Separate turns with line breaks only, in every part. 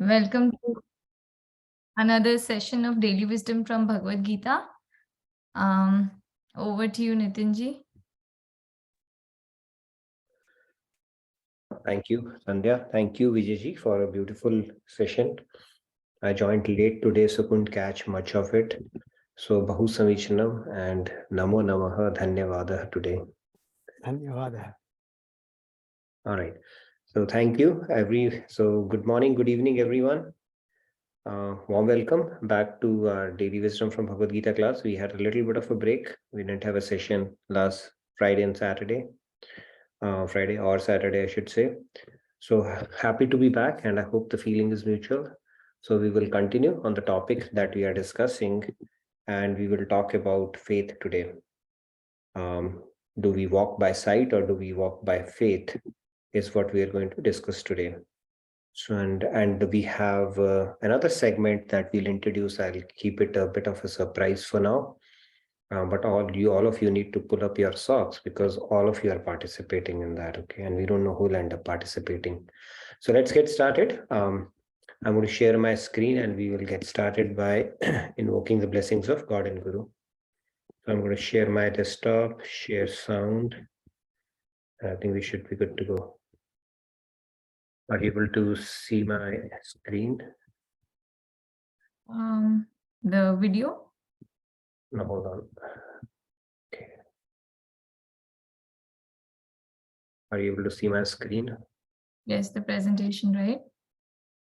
Welcome to another session of Daily Wisdom from Bhagavad Gita. Over to you, Nitinji.
Thank you, Sandhya. Thank you, Vijayji, for a beautiful session. I joined late today, so couldn't catch much of it. So, Bahu Samichanam and Namo Namaha Dhanyavada today.
Dhanyavada.
All right. So, thank you. Good morning, good evening, everyone. Warm welcome back to our Daily Wisdom from Bhagavad Gita class. We had a little bit of a break. We didn't have a session last Friday and Saturday. Friday or Saturday, I should say. So happy to be back, and I hope the feeling is mutual. So we will continue on the topic that we are discussing, and we will talk about faith today. Do we walk by sight or do we walk by faith is what we are going to discuss today. So and we have another segment that we'll introduce. I'll keep it a bit of a surprise for now. But all of you need to pull up your socks because all of you are participating in that, okay? And we don't know who will end up participating. So let's get started. I'm going to share my screen and we will get started by invoking the blessings of God and Guru. So I'm going to share my desktop, share sound. I think we should be good to go. Are you able to see my screen?
The video?
No, hold on. Okay. Are you able to see my screen?
Yes, the presentation, right?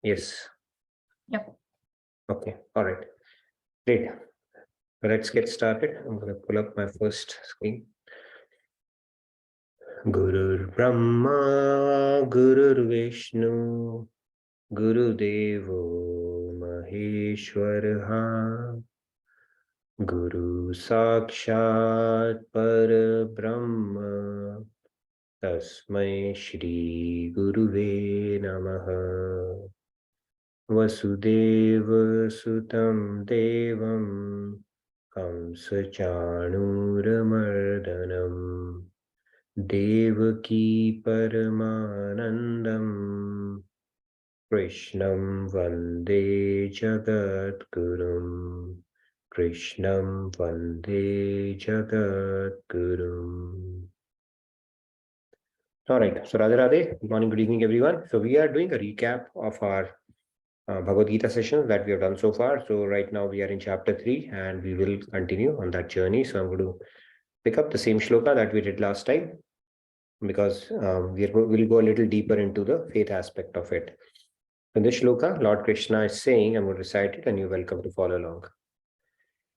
Yes.
Yep.
Okay. All right. Great. Let's get started. I'm going to pull up my first screen. Gurur Brahma, Gurur Vishnu, Guru Devo Maheshwaraha, Guru Sakshat Parabrahma, Tasmai Shri Guruve Namaha, Vasudeva Sutam Devam, Kamsa Chanuramardanam, Devaki Paramanandam, Krishnam Vande Jagadgurum, Krishnam Vande Jagadgurum. All right, so Radhe Radhe, good morning, good evening, everyone. So we are doing a recap of our Bhagavad Gita sessions that we have done so far. So right now we are in chapter 3 and we will continue on that journey. So I'm going to pick up the same shloka that we did last time, because we'll go a little deeper into the faith aspect of it. In this shloka, Lord Krishna is saying, I'm going to recite it and you're welcome to follow along.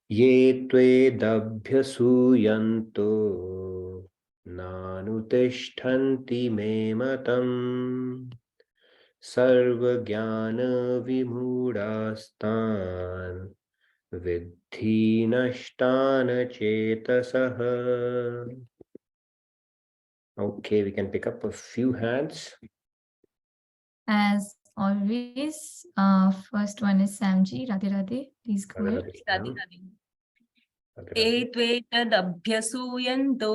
Ye tve dabhyasuyanto nanutishtanti me matam sarvajnana vimudastan vidhi nashtana chetasaha. Okay, we can pick up a few hands.
As always, first one is Samji. Radhe Radhe. Please go ahead.
Radhe Radhe. एत्वेतदभ्यसूयन्तो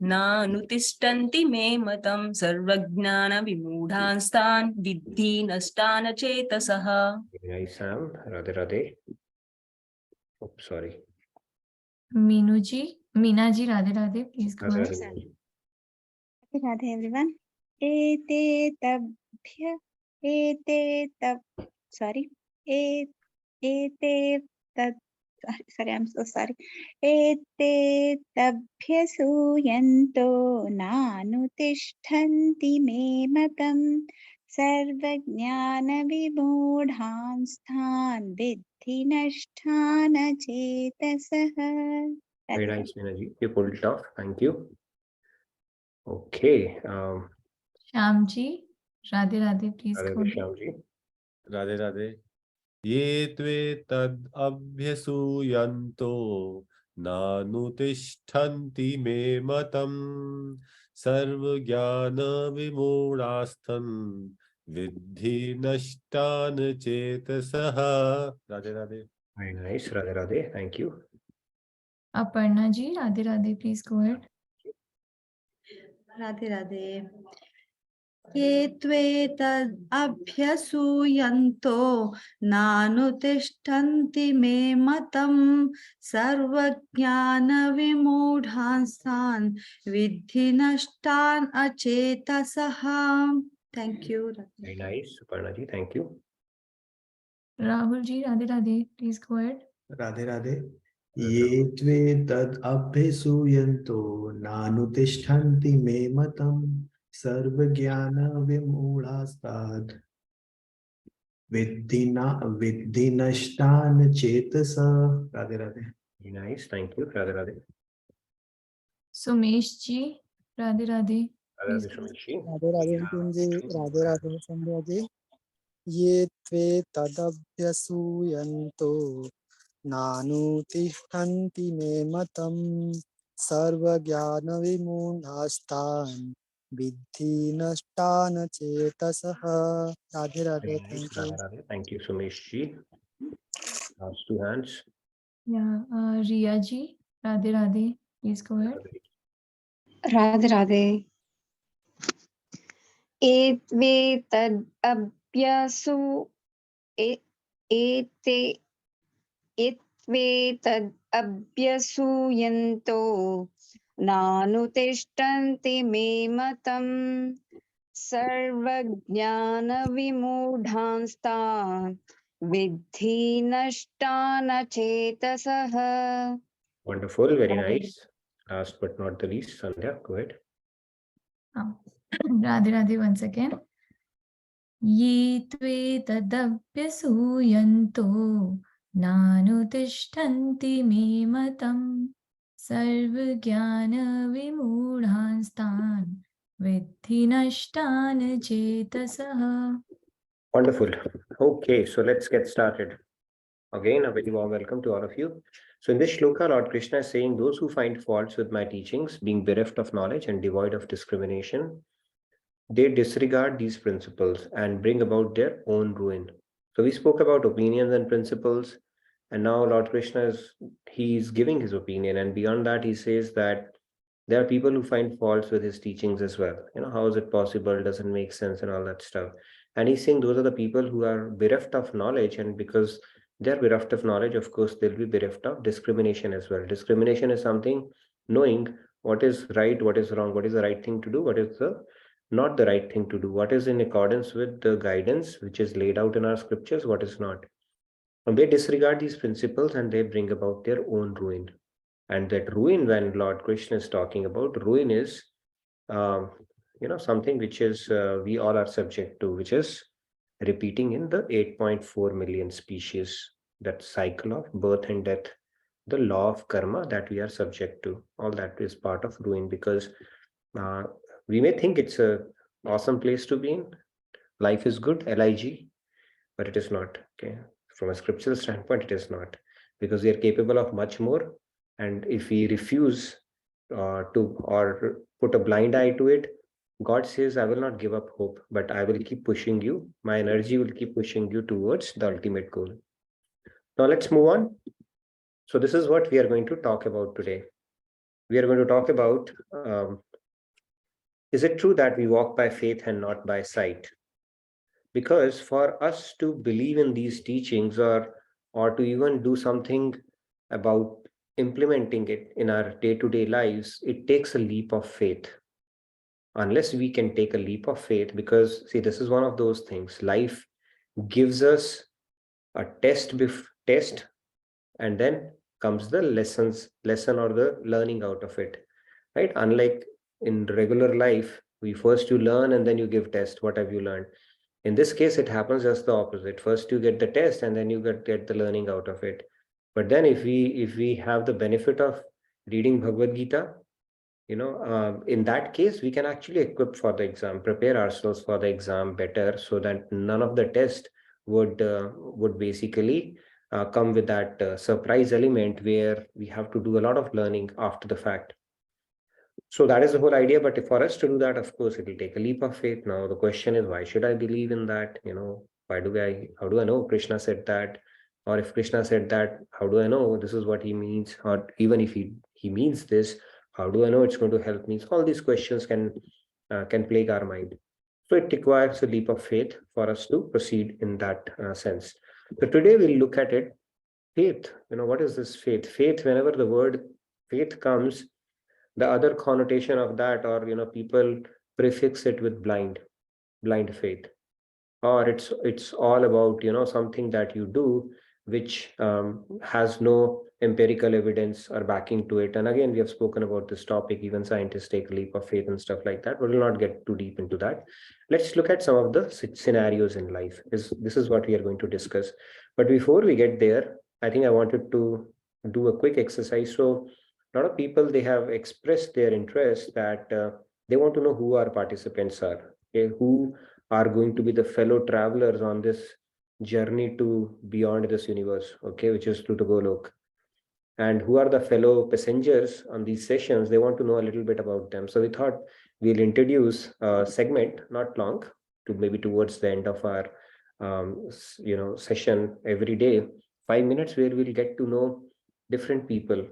नानुतिष्ठन्ति मे मतं सर्वज्ञानविमूढांस्तान् विद्धि नष्टान् चेतसः.
Nice, Sam. Radhe Radhe. Oh, sorry.
Meenaji, Radhe Radhe. Please go ahead.
Radhe Radhe everyone. I'm so sorry. एतेतभ्यसूयन्तो नानुतिष्ठन्ति मे मतं सर्वज्ञानविमूढांस्तान् विद्धि नष्टान् चेतसः.
Very nice, Meenaji. You pulled it off. Thank you. Okay.
Shyamji, Radhe Radhe. Please go ahead.
Shyamji.
Radhe Radhe. Ye tve tad abhyasuyanto nanutishtanti me matam sarvajnana vimudastan vidhi nashtan chetasaha. Radhe Radhe.
Very nice. Radhe Radhe. Thank you.
Aparna ji, Radhe Radhe. Please go ahead.
Radhe Radhe. ये त्वेतद् अभ्यसूयन्तो नानुतिष्ठन्ति मे मतं सर्वज्ञानविमूढांस्तान् विद्धि नष्टान् अचेतसः. Thank you.
Very nice, Suparna ji. Thank you.
Rahul ji, Radhe Radhe, please go ahead.
Radhe Radhe ये त्वे तद् अभ्यसूयन्तो नानुतिष्ठन्ति मे मतं सर्वज्ञान विमूढास्ताद् विद्धि नष्टान् Chetas. Radhe Radhe.
Very nice. Thank you. Radhe Radhe.
Sumesh ji, Radhe Radhe,
Radhe
please.
Radhe, Sumesh ji.
Radhe Radhe Nitin ji, Radhe Radhe Sandhya ji. ये त्वे तदभ्यसूयन्तो नानुतिष्ठन्ति मे मतं सर्वज्ञानविमूढास्तान् विद्धि नष्टान् चेतसः. Radhe Radhe.
Very nice.
Thank you.
Radhe Radhe. Thank you, Sumesh ji. Last two hands.
Yeah, Riya ji, Radhe Radhe, please go ahead.
Radhe Radhe एत्वेतद् अभ्यसु एते एत्वेतद् अभ्यसूयन्तो नानुतिष्ठन्ति मे मतं सर्वज्ञानविमूढांस्तान् विद्धि नष्टान् चेतसः.
Wonderful. Very nice. Last but not the least, Sandhya, go ahead.
Radhe Radhe once again. Ye tve tadabhyasuyanto nanutishtanti me matam sarvajnana vimudhanstan viddhi nashtan chetasah.
Wonderful. Okay, so let's get started. Again, a very warm welcome to all of you. So in this shloka, Lord Krishna is saying, those who find faults with my teachings, being bereft of knowledge and devoid of discrimination, they disregard these principles and bring about their own ruin. So we spoke about opinions and principles, and now Lord Krishna he's giving his opinion, and beyond that he says that there are people who find faults with his teachings as well. How is it possible? Doesn't make sense and all that stuff. And he's saying those are the people who are bereft of knowledge, and because they're bereft of knowledge, of course, they'll be bereft of discrimination as well. Discrimination is something knowing what is right, what is wrong, what is the right thing to do, what is the not the right thing to do, what is in accordance with the guidance which is laid out in our scriptures, what is not. And they disregard these principles and they bring about their own ruin. And that ruin, when Lord Krishna is talking about, ruin is something which is we all are subject to, which is repeating in the 8.4 million species, that cycle of birth and death, the law of karma that we are subject to. All that is part of ruin, because we may think it's a awesome place to be in. Life is good, LIG, but it is not. Okay, from a scriptural standpoint, it is not, because we are capable of much more. And if we refuse to or put a blind eye to it, God says, I will not give up hope, but I will keep pushing you. My energy will keep pushing you towards the ultimate goal. Now let's move on. So this is what we are going to talk about today. We are going to talk about, is it true that we walk by faith and not by sight? Because for us to believe in these teachings or to even do something about implementing it in our day-to-day lives, it takes a leap of faith. Unless we can take a leap of faith, because see, this is one of those things. Life gives us a test, and then comes the lesson or the learning out of it, right? Unlike in regular life, first you learn and then you give test. What have you learned? In this case, it happens just the opposite. First you get the test and then you get the learning out of it. But then if we have the benefit of reading Bhagavad Gita, in that case, we can actually equip for the exam, prepare ourselves for the exam better, so that none of the test would basically come with that surprise element where we have to do a lot of learning after the fact. So that is the whole idea. But for us to do that, of course, it will take a leap of faith. Now the question is, why should I believe in that? How do I know Krishna said that? Or if Krishna said that, how do I know this is what he means? Or even if he means this, how do I know it's going to help me? So all these questions can plague our mind. So it requires a leap of faith for us to proceed in that sense. So today we'll look at it. Faith, what is this faith? Faith, whenever the word faith comes, the other connotation of that, or people prefix it with blind faith, or it's all about something that you do which has no empirical evidence or backing to it. And again, we have spoken about this topic. Even scientists take a leap of faith and stuff like that, but we'll not get too deep into that. Let's look at some of the scenarios in life. This is what we are going to discuss. But before we get there, I think I wanted to do a quick exercise. So a lot of people, they have expressed their interest that they want to know who our participants are, okay? Who are going to be the fellow travelers on this journey to beyond this universe, okay, which is to the Golok. And who are the fellow passengers on these sessions? They want to know a little bit about them. So we thought we'll introduce a segment, not long, to maybe towards the end of our session every day, 5 minutes, where we'll get to know different people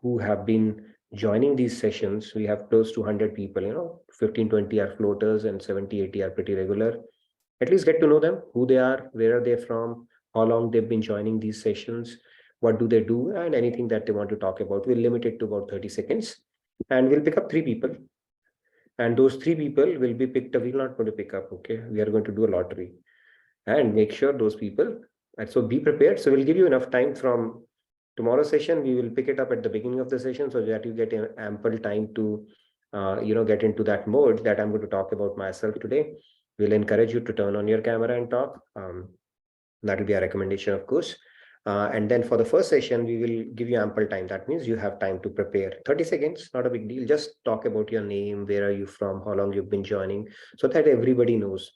who have been joining these sessions. We have close to 100 people, 15-20 are floaters and 70-80 are pretty regular. At least get to know them, who they are, where are they from, how long they've been joining these sessions, what do they do, and anything that they want to talk about. We'll limit it to about 30 seconds, and we'll pick up 3 people. And those 3 people will be picked up. We're not going to pick up, okay? We are going to do a lottery and make sure those people, and so be prepared. So we'll give you enough time from tomorrow's session. We will pick it up at the beginning of the session so that you get ample time to get into that mode that I'm going to talk about myself today. We'll encourage you to turn on your camera and talk. That will be our recommendation, of course. And then for the first session, we will give you ample time. That means you have time to prepare. 30 seconds, not a big deal. Just talk about your name, where are you from, how long you've been joining, so that everybody knows.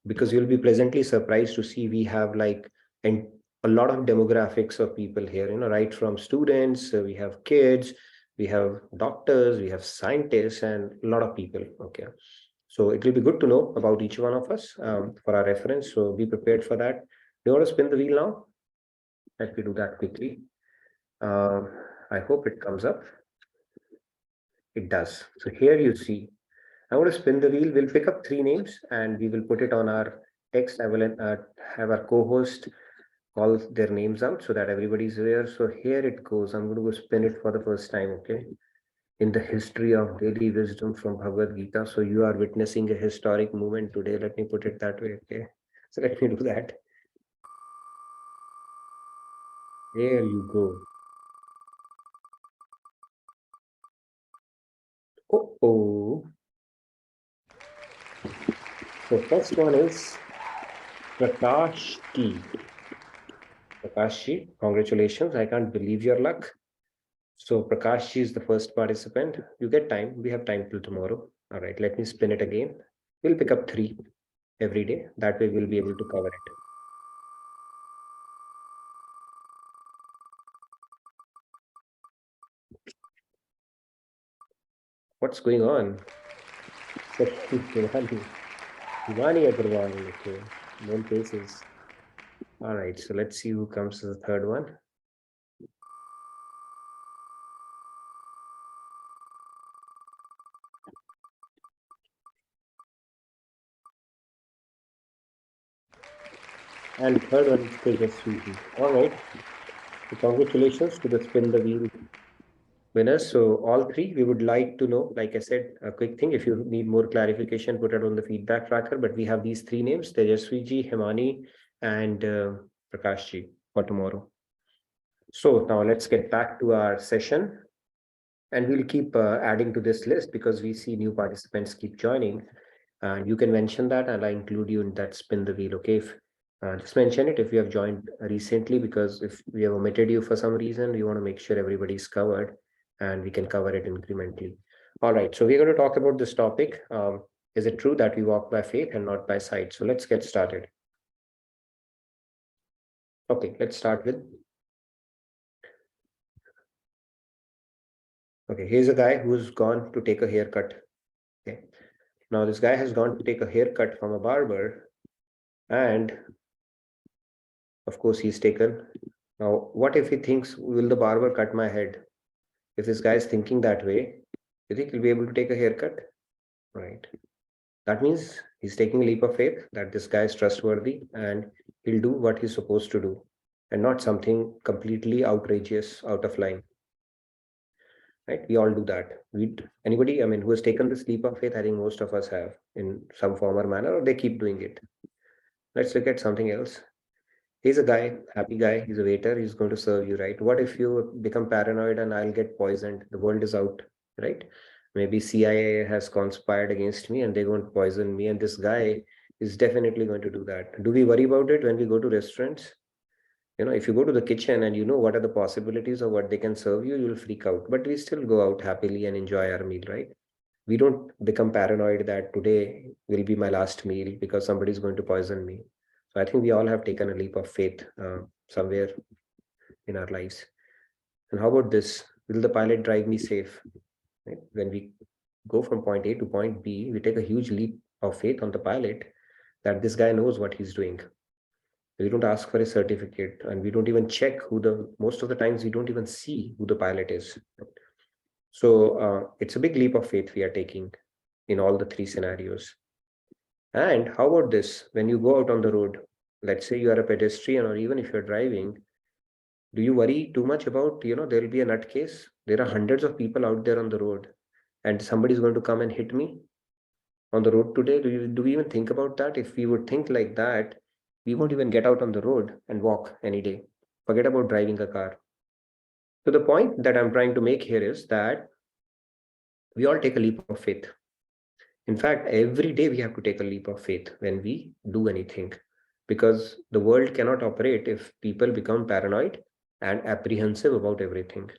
Because you'll be pleasantly surprised to see we have a lot of demographics of people here, right from students, we have kids, we have doctors, we have scientists, and a lot of people, okay? So it will be good to know about each one of us for our reference. So be prepared for that. Do you want to spin the wheel now? Let me do that quickly. I hope it comes up. It does. So here you see, I want to spin the wheel. We'll pick up 3 names and we will put it on our text. I will have our co-host call their names out so that everybody's aware. So here it goes. I'm going to go spin it for the first time, okay? In the history of daily wisdom from Bhagavad Gita. So you are witnessing a historic moment today. Let me put it that way, okay? So let me do that. There you go. Oh. So first one is Prakash Ki. Prakash Ji, congratulations. I can't believe your luck. So Prakash Ji is the first participant. You get time. We have time till tomorrow. All right, let me spin it again. We'll pick up 3 every day. That way we'll be able to cover it. What's going on? Himani Agarwal, okay. Known faces. All right, so let's see who comes to the third one. And third one is Tejasvi. All right. So congratulations to the spin the wheel winners. So all 3, we would like to know, like I said, a quick thing. If you need more clarification, put it on the feedback tracker. But we have these 3 names, Tejasvi Ji, Himani, and Prakash Ji for tomorrow. So now let's get back to our session. And we'll keep adding to this list because we see new participants keep joining. And you can mention that and I'll include you in that spin the wheel, okay? Just mention it if you have joined recently, because if we have omitted you for some reason, we want to make sure everybody's covered and we can cover it incrementally. All right, so we're going to talk about this topic. Is it true that we walk by faith and not by sight? So let's get started. Okay, let's start with. Okay, here's a guy who's gone to take a haircut. Okay, now this guy has gone to take a haircut from a barber, and of course he's taken. Now, what if he thinks, will the barber cut my head? If this guy is thinking that way, you think he'll be able to take a haircut? Right. That means he's taking a leap of faith that this guy is trustworthy and he'll do what he's supposed to do and not something completely outrageous out of line. Right? We all do that. Anybody, I mean, who has taken this leap of faith, I think most of us have in some form or manner, or they keep doing it. Let's look at something else. He's a guy, happy guy, he's a waiter, he's going to serve you, right? What if you become paranoid and I'll get poisoned? The world is out, right? Maybe CIA has conspired against me and they're going to poison me, and this guy is definitely going to do that. Do we worry about it when we go to restaurants? If you go to the kitchen and you know what are the possibilities of what they can serve you, you'll freak out. But we still go out happily and enjoy our meal, right? We don't become paranoid that today will be my last meal because somebody is going to poison me. So I think we all have taken a leap of faith somewhere in our lives. And how about this? Will the pilot drive me safe? Right? When we go from point A to point B, we take a huge leap of faith on the pilot that this guy knows what he's doing. We don't ask for a certificate, and we don't even check most of the times we don't even see who the pilot is. So it's a big leap of faith we are taking in all the three scenarios. And how about this? When you go out on the road, let's say you are a pedestrian, or even if you're driving, do you worry too much about, there'll be a nutcase? There are hundreds of people out there on the road, and somebody's going to come and hit me on the road today. Do we even think about that? If we would think like that, we won't even get out on the road and walk any day. Forget about driving a car. So the point that I'm trying to make here is that we all take a leap of faith. In fact, every day we have to take a leap of faith when we do anything, because the world cannot operate if people become paranoid and apprehensive about everything.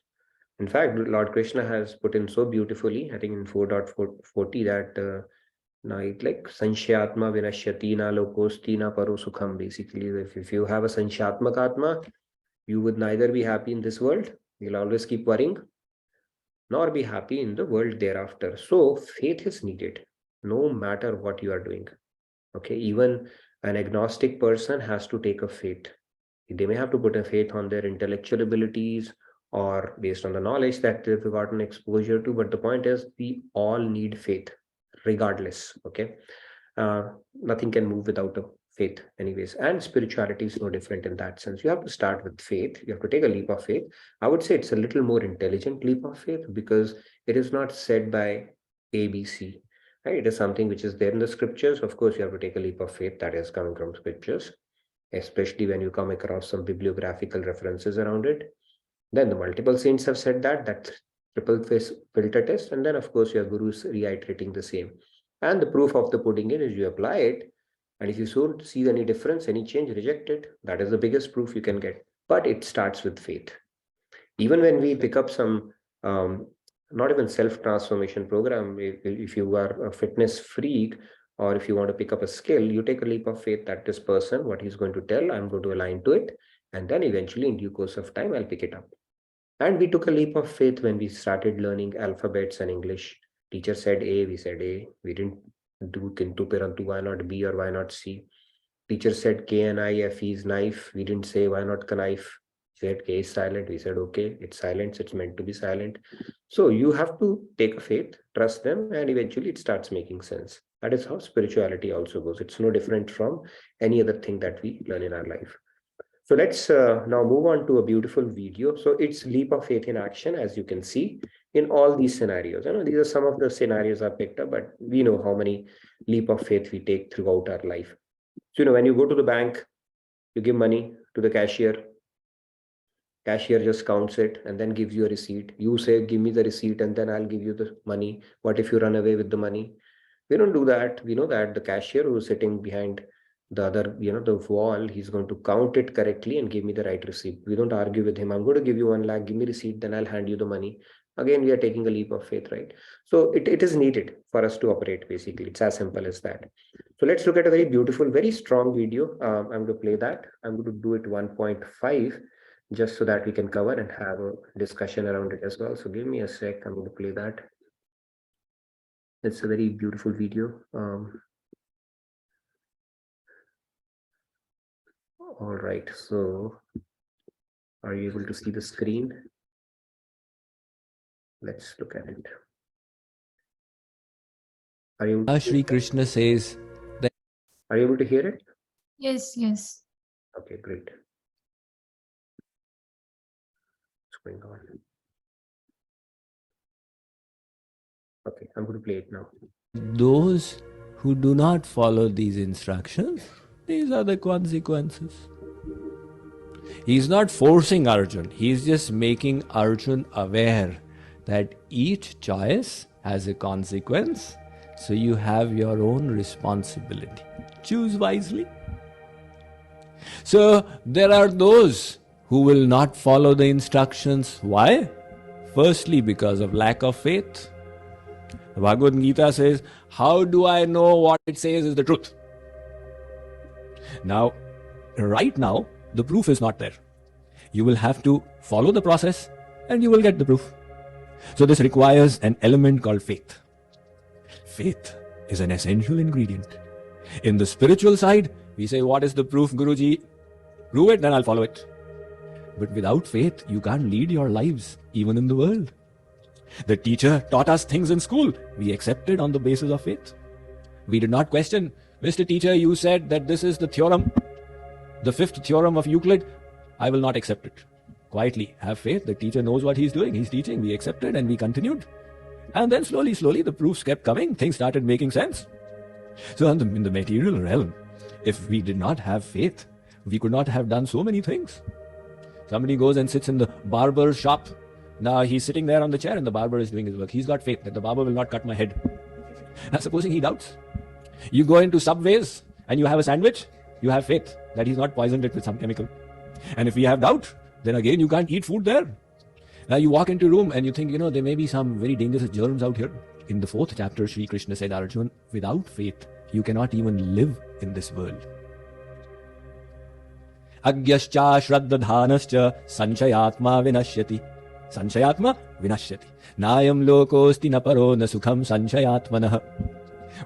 In fact, Lord Krishna has put in so beautifully, I think in 4.40, that like Sanshayatma Vinashyati na lokosti na paro sukham. Basically, if you have a Sanshayatmak Atma, you would neither be happy in this world, you'll always keep worrying, nor be happy in the world thereafter. So faith is needed no matter what you are doing. Okay, even an agnostic person has to take a faith. They may have to put a faith on their intellectual abilities or based on the knowledge that they've gotten exposure to. But the point is, we all need faith regardless. Okay, nothing can move without a faith anyways, and spirituality is no different in that sense. You have to start with faith, you have to take a leap of faith. I would say it's a little more intelligent leap of faith because it is not said by ABC, right? It is something which is there in the scriptures. Of course, you have to take a leap of faith that is coming from scriptures, especially when you come across some bibliographical references around it. Then the multiple saints have said that triple face filter test, and then of course your gurus reiterating the same. And the proof of the pudding in is you apply it, and if you don't see any difference, any change, reject it. That is the biggest proof you can get. But it starts with faith. Even when we pick up some not even self-transformation program, if you are a fitness freak, or if you want to pick up a skill, you take a leap of faith that this person, what he's going to tell, I'm going to align to it, and then eventually in due course of time I'll pick it up. And we took a leap of faith when we started learning alphabets and English. Teacher said A, we said A. We didn't do Kintu Pirantu, why not B or why not C? Teacher said KNIFE is knife. We didn't say why not knife. Said K is silent. We said okay, it's silent. It's meant to be silent. So you have to take a faith, trust them, and eventually it starts making sense. That is how spirituality also goes. It's no different from any other thing that we learn in our life. So let's now move on to a beautiful video. So it's leap of faith in action, as you can see in all these scenarios. I know these are some of the scenarios I picked up, but we know how many leap of faith we take throughout our life. So, when you go to the bank, you give money to the cashier. Cashier just counts it and then gives you a receipt. You say, give me the receipt and then I'll give you the money. What if you run away with the money? We don't do that. We know that the cashier who's sitting behind the other, the wall, he's going to count it correctly and give me the right receipt. We don't argue with him. I'm going to give you 1 lakh, give me receipt, then I'll hand you the money. Again, we are taking a leap of faith, right? So it is needed for us to operate, basically. It's as simple as that. So let's look at a very beautiful, very strong video. I'm going to play that. I'm going to do it 1.5 just so that we can cover and have a discussion around it as well. So give me a sec. I'm going to play that. It's a very beautiful video. All right. So are you able to see the screen? Let's look at it. Are you
Shri Krishna says that.
Are you able to hear it?
Yes, yes.
Okay, great. What's going on? Okay, I'm going to play it now.
Those who do not follow these instructions, these are the consequences. He's not forcing Arjun, he's just making Arjun aware that each choice has a consequence, so you have your own responsibility. Choose wisely. So there are those who will not follow the instructions. Why? Firstly, because of lack of faith. The Bhagavad Gita says, how do I know what it says is the truth? Now, right now, the proof is not there. You will have to follow the process and you will get the proof. So this requires an element called faith. Faith is an essential ingredient. In the spiritual side, we say, what is the proof, Guruji? Prove it, then I'll follow it. But without faith, you can't lead your lives, even in the world. The teacher taught us things in school. We accepted on the basis of faith. We did not question, Mr. Teacher, you said that this is the theorem, the fifth theorem of Euclid. I will not accept it. Quietly, have faith. The teacher knows what he's doing. He's teaching. We accepted and we continued. And then slowly, the proofs kept coming. Things started making sense. So in the material realm, if we did not have faith, we could not have done so many things. Somebody goes and sits in the barber shop. Now he's sitting there on the chair and the barber is doing his work. He's got faith that the barber will not cut my head. Now supposing he doubts. You go into Subways and you have a sandwich, you have faith that he's not poisoned it with some chemical. And if we have doubt, then again you can't eat food there. Now you walk into a room and you think, there may be some very dangerous germs out here. In the 4th chapter, Sri Krishna said, Arjun, without faith, you cannot even live in this world. Agyascha shraddadhanascha sanchayatma vinashyati. Sanchayatma vinashyati. Nayam lokosti naparo na sukham sanchayatmanah.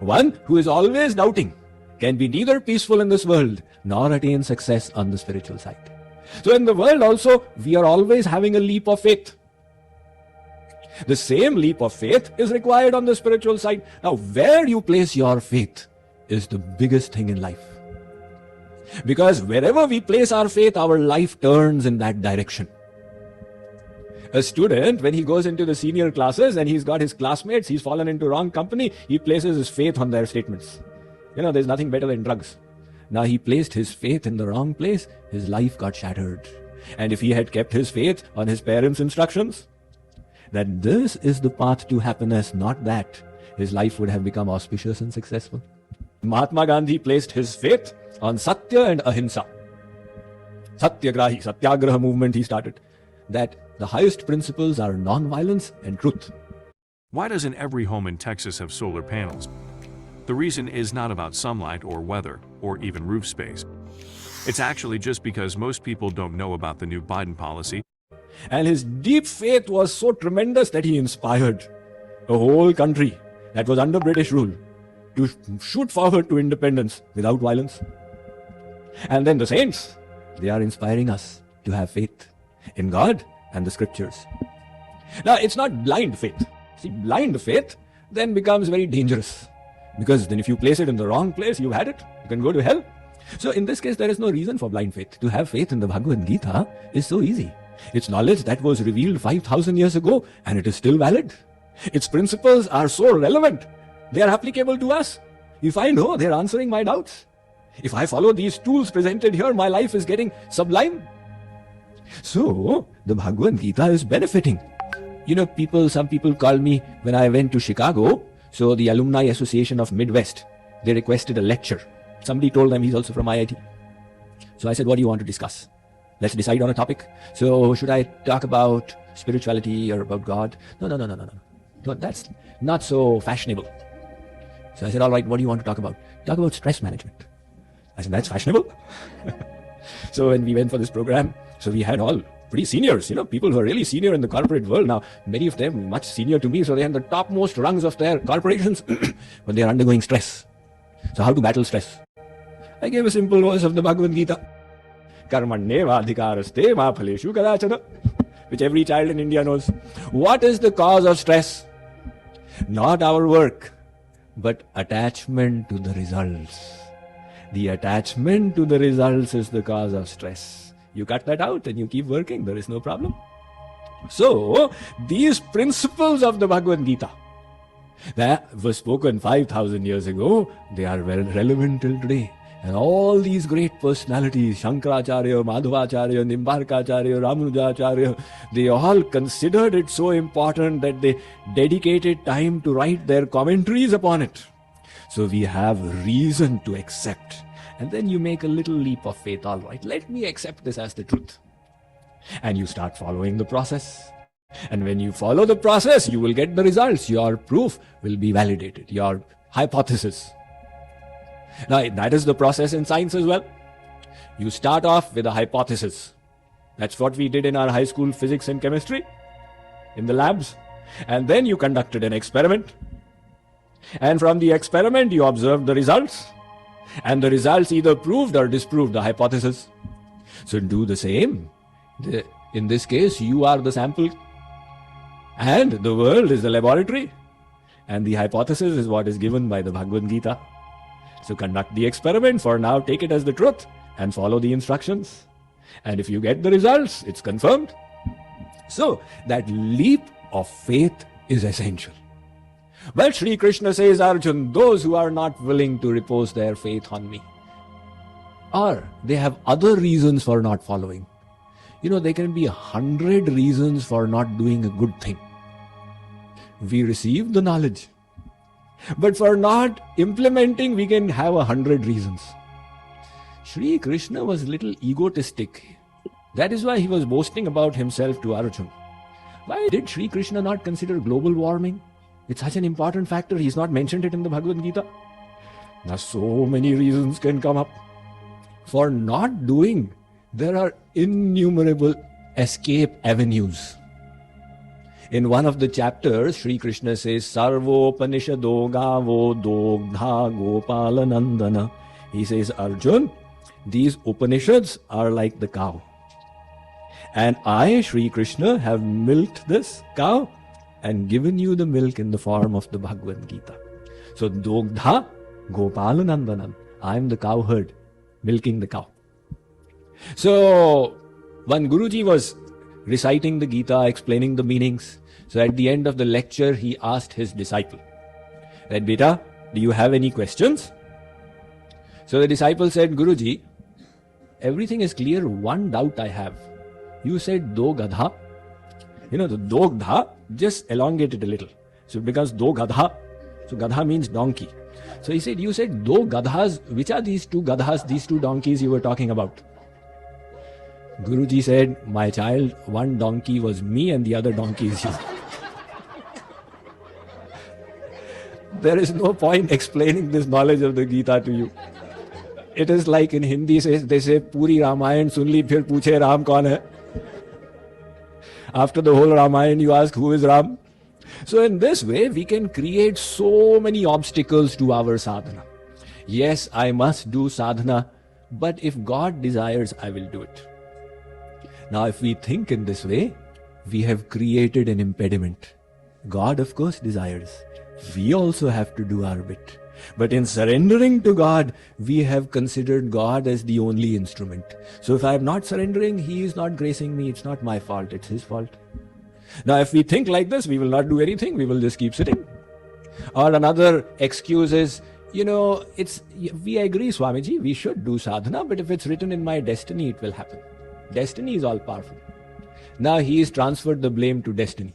One who is always doubting can be neither peaceful in this world nor attain success on the spiritual side. So in the world also, we are always having a leap of faith. The same leap of faith is required on the spiritual side. Now, where you place your faith is the biggest thing in life. Because wherever we place our faith, our life turns in that direction. A student, when he goes into the senior classes and he's got his classmates, he's fallen into wrong company, he places his faith on their statements. There's nothing better than drugs. Now he placed his faith in the wrong place, his life got shattered. And if he had kept his faith on his parents' instructions, that this is the path to happiness, not that, his life would have become auspicious and successful. Mahatma Gandhi placed his faith on Satya and Ahimsa. Satyagrahi, Satyagraha movement he started. That the highest principles are non-violence and truth.
Why doesn't every home in Texas have solar panels? The reason is not about sunlight or weather, or even roof space. It's actually just because most people don't know about the new Biden policy.
And his deep faith was so tremendous that he inspired a whole country that was under British rule to shoot forward to independence without violence. And then the saints, they are inspiring us to have faith in God and the scriptures. Now, it's not blind faith. See, blind faith then becomes very dangerous. Because then if you place it in the wrong place, you've had it. You can go to hell. So in this case, there is no reason for blind faith. To have faith in the Bhagavad Gita is so easy. It's knowledge that was revealed 5,000 years ago and it is still valid. Its principles are so relevant. They are applicable to us. If I know, they're answering my doubts. If I follow these tools presented here, my life is getting sublime. So the Bhagavad Gita is benefiting. Some people called me when I went to Chicago. So the Alumni Association of Midwest, they requested a lecture. Somebody told them he's also from IIT. So I said, what do you want to discuss? Let's decide on a topic. So should I talk about spirituality or about God? No. That's not so fashionable. So I said, all right, what do you want to talk about? Talk about stress management. I said, that's fashionable. So when we went for this program, so we had all pretty seniors, people who are really senior in the corporate world. Now, many of them much senior to me, so they're in the topmost rungs of their corporations, but they're undergoing stress. So how to battle stress? I gave a simple verse of the Bhagavad Gita. Karmanyeva adhikaraste ma phaleshu kadachana, which every child in India knows. What is the cause of stress? Not our work, but attachment to the results. The attachment to the results is the cause of stress. You cut that out and you keep working, there is no problem. So, these principles of the Bhagavad Gita that were spoken 5,000 years ago, they are well relevant till today. And all these great personalities, Shankaracharya, Madhavacharya, Nimbarkacharya, Ramanujacharya, they all considered it so important that they dedicated time to write their commentaries upon it. So we have reason to accept. And then you make a little leap of faith. All right, let me accept this as the truth. And you start following the process. And when you follow the process, you will get the results. Your proof will be validated, your hypothesis. Now, that is the process in science as well. You start off with a hypothesis. That's what we did in our high school physics and chemistry, in the labs. And then you conducted an experiment. And from the experiment, you observed the results. And the results either proved or disproved the hypothesis. So do the same. In this case, you are the sample. And the world is the laboratory. And the hypothesis is what is given by the Bhagavad Gita. So conduct the experiment for now, take it as the truth and follow the instructions. And if you get the results, it's confirmed. So that leap of faith is essential. But Sri Krishna says, Arjun, those who are not willing to repose their faith on me, or they have other reasons for not following. There can be 100 reasons for not doing a good thing. We receive the knowledge. But for not implementing, we can have 100 reasons. Sri Krishna was a little egotistic. That is why he was boasting about himself to Arjuna. Why did Sri Krishna not consider global warming? It's such an important factor. He's not mentioned it in the Bhagavad Gita. Now, so many reasons can come up. For not doing, there are innumerable escape avenues. In one of the chapters, Sri Krishna says, Sarvopanishado gavo dogdha gopalanandana. He says, Arjun, these Upanishads are like the cow. And I, Sri Krishna, have milked this cow and given you the milk in the form of the Bhagavad Gita. So, dogdha gopalanandanam. I am the cowherd, milking the cow. So, one Guruji was reciting the Gita, explaining the meanings. So at the end of the lecture, he asked his disciple that, Beta, do you have any questions? So the disciple said, Guruji, everything is clear. One doubt I have. You said do gadha. The dogdha, just elongate it a little. So it becomes do gadha. So gadha means donkey. So he said, you said do gadhas. Which are these two gadhas, these two donkeys you were talking about? Guruji said, my child, one donkey was me and the other donkey is you. There is no point explaining this knowledge of the Gita to you. It is like in Hindi, they say, Puri Ramayan sun li, phir puche Ram kaun hai. After the whole Ramayan, you ask, who is Ram? So in this way, we can create so many obstacles to our sadhana. Yes, I must do sadhana, but if God desires, I will do it. Now, if we think in this way, we have created an impediment. God, of course, desires. We also have to do our bit. But in surrendering to God, we have considered God as the only instrument. So if I am not surrendering, He is not gracing me. It's not my fault. It's His fault. Now, if we think like this, we will not do anything. We will just keep sitting. Or another excuse is, we agree, Swamiji, we should do sadhana, but if it's written in my destiny, it will happen. Destiny is all powerful. Now he has transferred the blame to destiny.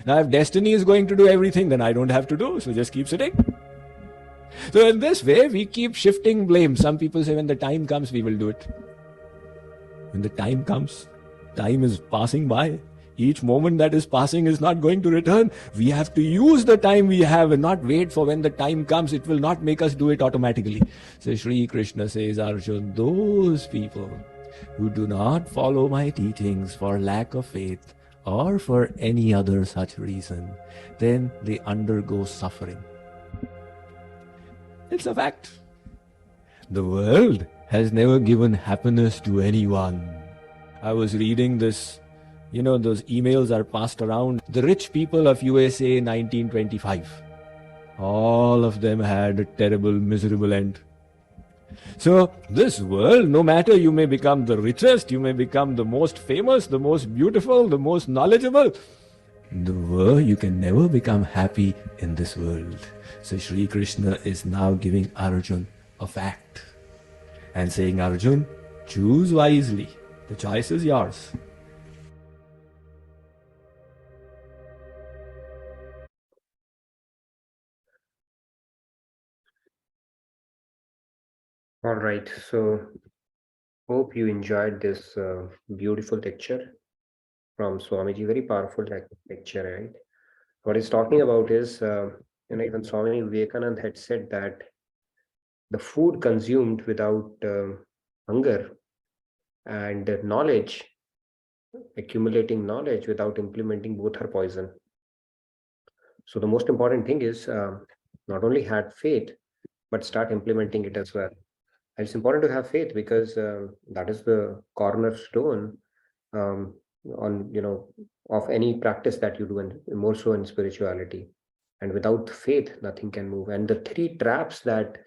Now if destiny is going to do everything, then I don't have to do, so just keep sitting. So in this way, we keep shifting blame. Some people say when the time comes, we will do it. When the time comes, time is passing by. Each moment that is passing is not going to return. We have to use the time we have and not wait for when the time comes. It will not make us do it automatically. So Sri Krishna says, Arjun, those people who do not follow my teachings for lack of faith or for any other such reason, then they undergo suffering. It's a fact. The world has never given happiness to anyone. I was reading this, those emails are passed around. The rich people of USA 1925. all of them had a terrible, miserable end. So, this world, no matter you may become the richest, you may become the most famous, the most beautiful, the most knowledgeable, the world, you can never become happy in this world. So, Sri Krishna is now giving Arjun a fact and saying, Arjun, choose wisely. The choice is yours.
All right, so hope you enjoyed this beautiful lecture from Swamiji. Very powerful lecture, right? What he's talking about is, even Swami Vivekanand had said that the food consumed without hunger and knowledge, accumulating knowledge without implementing, both are poison. So the most important thing is not only had faith, but start implementing it as well. And it's important to have faith because that is the cornerstone um, on of any practice that you do, and more so in spirituality. And without faith, nothing can move. And the three traps that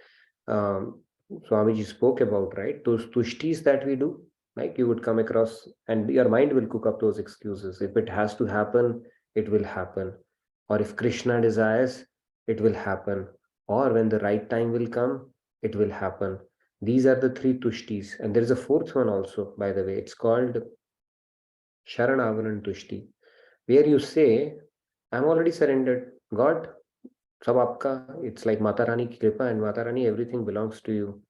Swamiji spoke about, right? Those tushtis that we do, like you would come across, and your mind will cook up those excuses. If it has to happen, it will happen. Or if Krishna desires, it will happen. Or when the right time will come, it will happen. These are the three tushtis. And there is a fourth one also, by the way. It's called Sharanavaran Tushti, where you say, I'm already surrendered. God, sab aapka, it's like Mata Rani ki kripa, and Mata Rani, everything belongs to you.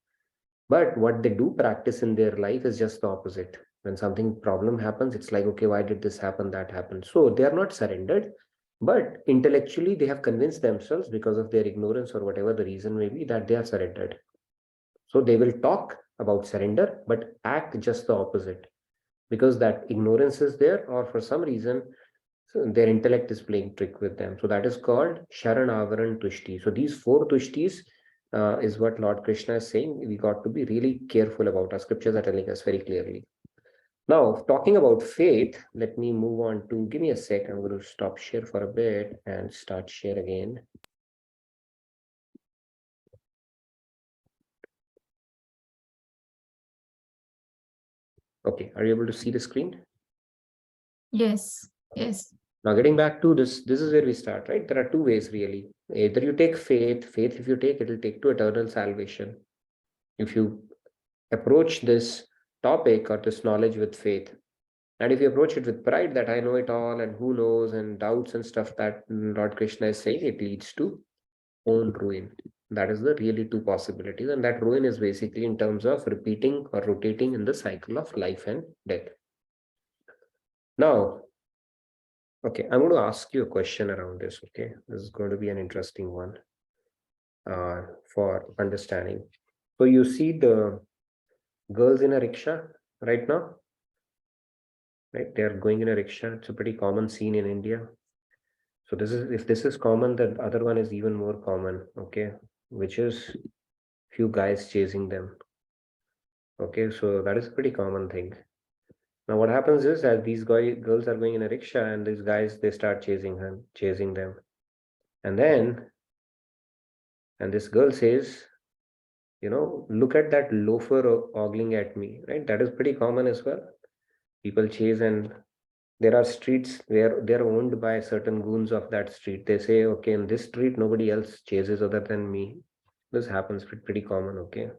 But what they do practice in their life is just the opposite. When something problem happens, it's like, okay, why did this happen, that happened? So they are not surrendered, but intellectually they have convinced themselves, because of their ignorance or whatever the reason may be, that they are surrendered. So they will talk about surrender, but act just the opposite, because that ignorance is there, or for some reason their intellect is playing trick with them. So that is called Sharanavaran Tushti. So these four Tushtis is what Lord Krishna is saying. We got to be really careful about. Our scriptures are telling us very clearly. Now, talking about faith, let me move on to, give me a sec. I'm going to stop share for a bit and start share again. Okay, are you able to see the screen?
Yes, yes.
Now, getting back to this is where we start, right? There are two ways really. Either you take faith, if you take, it will take to eternal salvation. If you approach this topic or this knowledge with faith, and if you approach it with pride that I know it all and who knows, and doubts and stuff that Lord Krishna is saying, it leads to own ruin. That is the really two possibilities, and that ruin is basically in terms of repeating or rotating in the cycle of life and death. Now, okay, I'm going to ask you a question around this. Okay, this is going to be an interesting one for understanding. So you see the girls in a rickshaw right now, right? They are going in a rickshaw. It's a pretty common scene in India. So this is, if this is common, the other one is even more common, okay, which is few guys chasing them. Okay, so that is a pretty common thing. Now what happens is that these girls are going in a rickshaw, and these guys, they start chasing them. And then, and this girl says, look at that loafer ogling at me, right? That is pretty common as well. People chase, and there are streets where they're owned by certain goons of that street. They say, okay, in this street, nobody else chases other than me. This happens pretty common, okay?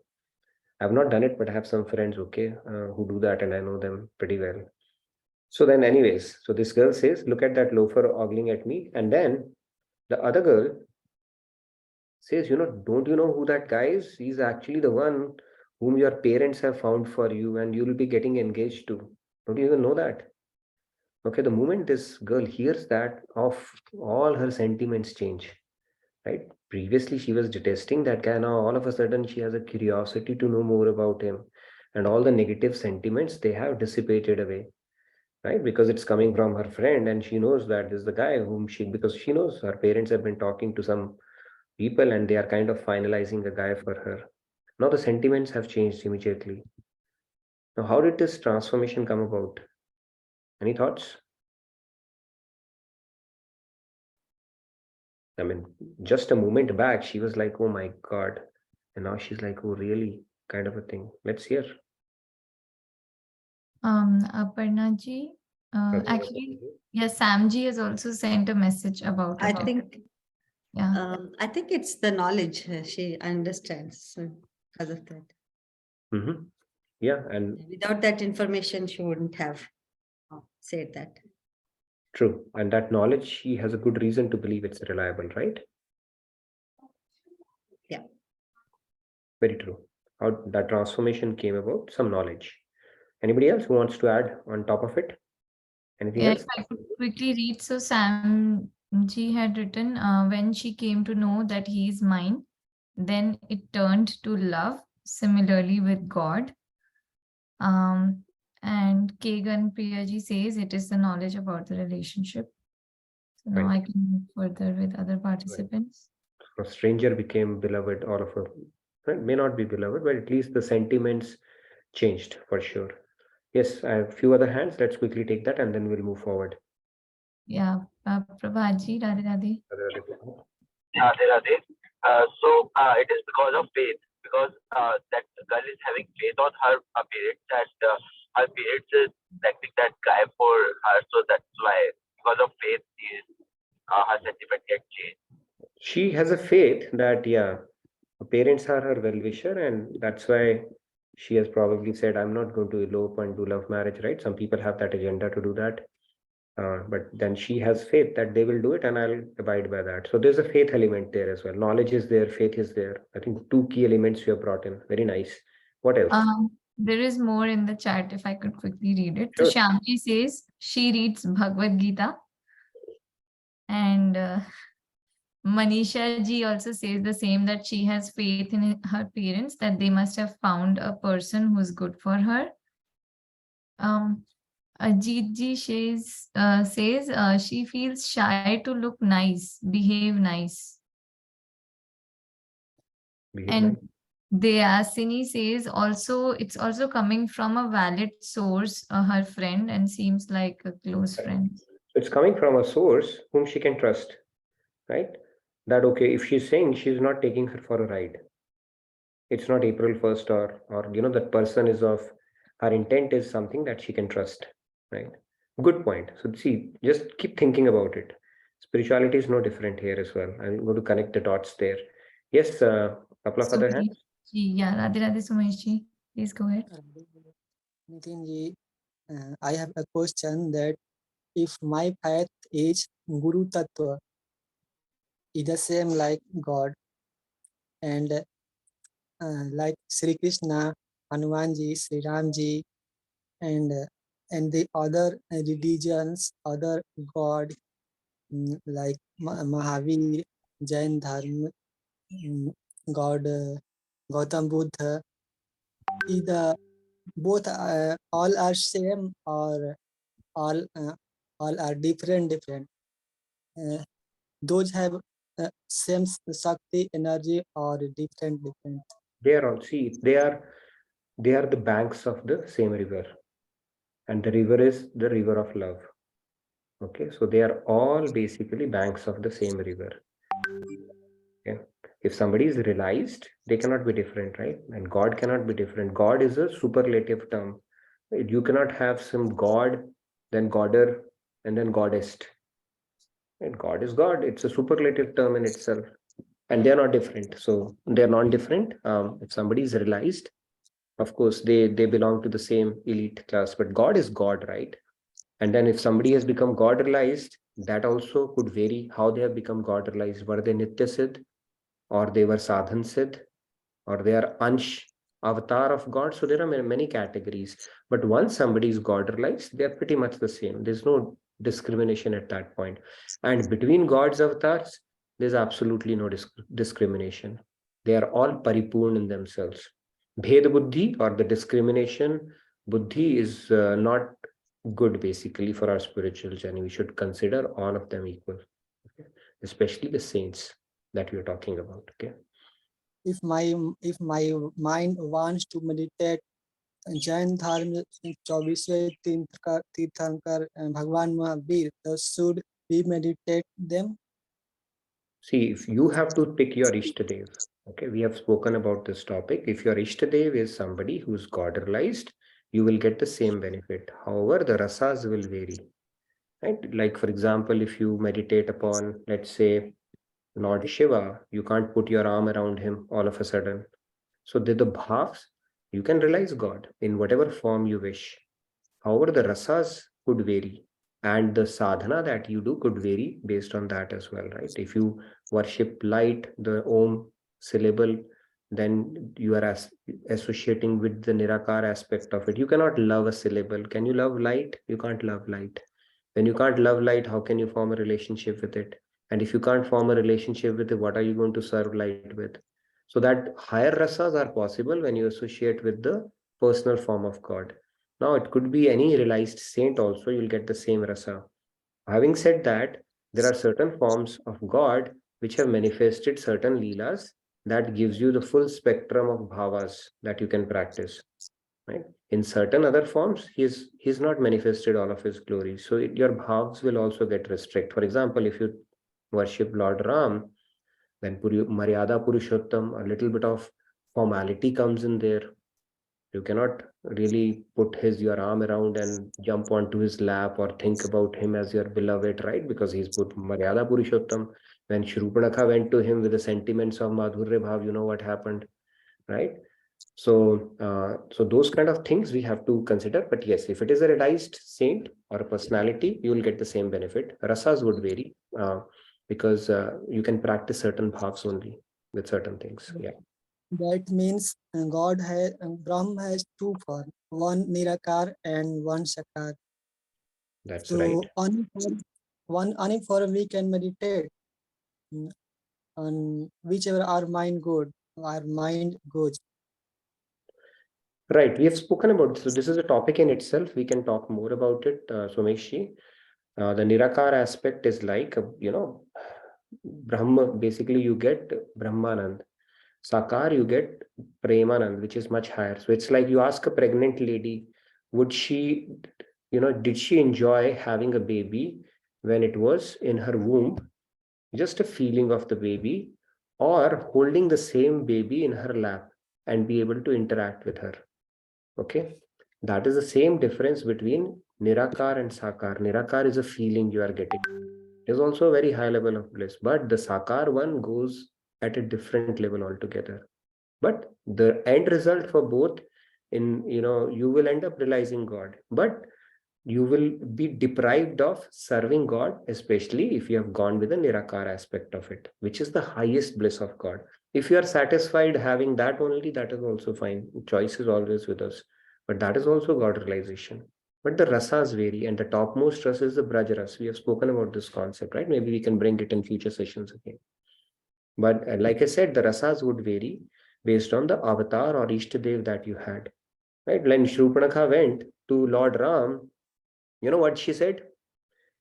I've not done it, but I have some friends, okay, who do that, and I know them pretty well. So then anyways, so this girl says, look at that loafer ogling at me. And then the other girl says, don't you know who that guy is? He's actually the one whom your parents have found for you, and you'll be getting engaged to. Don't you even know that? Okay, the moment this girl hears that, of all her sentiments change, right? Previously, she was detesting that guy. Now, all of a sudden, she has a curiosity to know more about him, and all the negative sentiments, they have dissipated away, right? Because it's coming from her friend, and she knows that this is the guy whom because she knows her parents have been talking to some people, and they are kind of finalizing a guy for her. Now, the sentiments have changed immediately. Now, how did this transformation come about? Any thoughts? I mean, just a moment back, she was like, oh my God. And now she's like, oh, really? Kind of a thing. Let's hear.
Aparna ji,
Radhe
actually,
Radhe.
yes, Sam ji has also sent a message about
I
it.
think
Yeah.
I think it's the knowledge she understands because of that.
Mhm. Yeah, and
Without that information, she wouldn't have said that.
true. And that knowledge, she has a good reason to believe it's reliable, right?
Yeah.
Very true. How that transformation came about, some knowledge. Anybody else who wants to add on top of it? Anything
Yeah,
else?
if I could quickly read. So Sam ji had written, when she came to know that he is mine, then it turned to love, similarly with God. And Kegan Priyaji says it is the knowledge about the relationship. So now
Right.
I can move further with other participants.
A stranger became beloved, or of a well, may not be beloved, but at least the sentiments changed for sure. Yes, I have a few other hands. Let's quickly take that and then we'll move forward.
Yeah, Prabhat ji, Radhe Radhe.
Radhe Radhe. It is because of faith, because that girl is having faith on her periods, that her periods is acting that guy for her, so that's why, because of faith, her sentiment gets changed.
She has a faith that, yeah, her parents are her well-wisher, and that's why she has probably said, I'm not going to elope and do love marriage, right? Some people have that agenda to do that. But then she has faith that they will do it and I'll abide by that. So there's a faith element there as well. Knowledge is there, faith is there. I think two key elements you have brought in. Very nice. What else?
There is more in the chat if I could quickly read it. So
Sure.
Shyamji says she reads Bhagavad Gita. And Manisha ji also says the same, that she has faith in her parents, that they must have found a person who's good for her. Ajit ji says she feels shy to look nice, behave nice. And Deyasini says also it's also coming from a valid source, her friend, and seems like a close friend.
It's coming from a source whom she can trust, right? That, okay, if she's saying she's not taking her for a ride, it's not April 1st, or that person is of, her intent is something that she can trust, right? Good point. So see, just keep thinking about it. Spirituality is no different here as well. I'm going to connect the dots there. Yes, couple of other hands.
Yeah, Radhe Radhe Sumesh ji, please go ahead.
Nitin ji, I have a question that if my faith is Guru Tattva, is the same like God, and like Sri Krishna, Hanuman ji, Sri Ram ji, and the other religions, other God like Mahavir, Jain Dharma, God Gautam Buddha, either both all are same or all are different. Those have same Shakti energy or different.
They are all, see, they are the banks of the same river, and the river is the river of love. Okay, so they are all basically banks of the same river. Okay, if somebody is realized, they cannot be different, right? And God cannot be different. God is a superlative term. You cannot have some God, then Godder, and then Goddess. And God is God. It's a superlative term in itself, and they are not different. So they are non-different. If somebody is realized, of course they belong to the same elite class. But God is God, right? And then if somebody has become God realized, that also could vary how they have become God realized. Were they Nitya Siddh, or they were Sadhan Siddh, or they are Ansh, avatar of God? So there are many categories. But once somebody is God realized, they are pretty much the same. There's no discrimination at that point. And between God's avatars, there's absolutely no discrimination. They are all paripurn in themselves. Bhed buddhi, or the discrimination buddhi, is not good basically for our spiritual journey. We should consider all of them equal, okay? Especially the saints that we are talking about. Okay.
If my mind wants to meditate Jain धर्म 24वें तीर्थंकर भगवान Mahavir, should we meditate them?
See, if you have to pick your Ishtadev, okay, we have spoken about this topic. If your Ishtadev is somebody who's God realized, you will get the same benefit. However, the rasas will vary, right? Like, for example, if you meditate upon, let's say, Lord Shiva, you can't put your arm around him all of a sudden. So the bhavs, you can realize God in whatever form you wish. However, the rasas could vary, and the sadhana that you do could vary based on that as well, right? If you worship light, the Om syllable, then you are associating with the Nirakar aspect of it. You cannot love a syllable. Can you love light? You can't love light. When you can't love light, how can you form a relationship with it? And if you can't form a relationship with it, what are you going to serve light with? So that higher rasas are possible when you associate with the personal form of God. Now, it could be any realized saint also, you'll get the same rasa. Having said that, there are certain forms of God which have manifested certain leelas that gives you the full spectrum of bhavas that you can practice. Right? In certain other forms, he's not manifested all of his glory. So your bhavs will also get restricted. For example, if you worship Lord Ram, then Maryada Purushottam, a little bit of formality comes in there. You cannot really put your arm around and jump onto his lap or think about him as your beloved, right? Because he's put Maryada Purushottam. When Shrupanakha went to him with the sentiments of Madhurya Bhav, you know what happened, right? So, so those kind of things we have to consider. But yes, if it is a realized saint or a personality, you will get the same benefit. Rasas would vary because you can practice certain bhavs only with certain things. Yeah.
That means God has Brahm has two forms, one Nirakar and one Sakar.
That's
So
right.
on form we can meditate on whichever our mind goes.
Right. We have spoken about this. So this is a topic in itself. We can talk more about it, Someshji. The Nirakar aspect is like, Brahma, basically you get Brahmanand. Sakar, you get Premanand, which is much higher. So it's like you ask a pregnant lady, would she, did she enjoy having a baby when it was in her womb, just a feeling of the baby, or holding the same baby in her lap and be able to interact with her? Okay. That is the same difference between Nirakar and Sakar. Nirakar is a feeling you are getting. It is also a very high level of bliss, but the Sakar one goes at a different level altogether. But the end result for both, you will end up realizing God, but you will be deprived of serving God, especially if you have gone with the Nirakar aspect of it, which is the highest bliss of God. If you are satisfied having that only, that is also fine. Choice is always with us, but that is also God realization. But the rasas vary, and the topmost ras is the Braj ras. We have spoken about this concept, right? Maybe we can bring it in future sessions again. But like I said, the rasas would vary based on the avatar or Ishtadev that you had. Right? When Shrupanakha went to Lord Ram, you know what she said?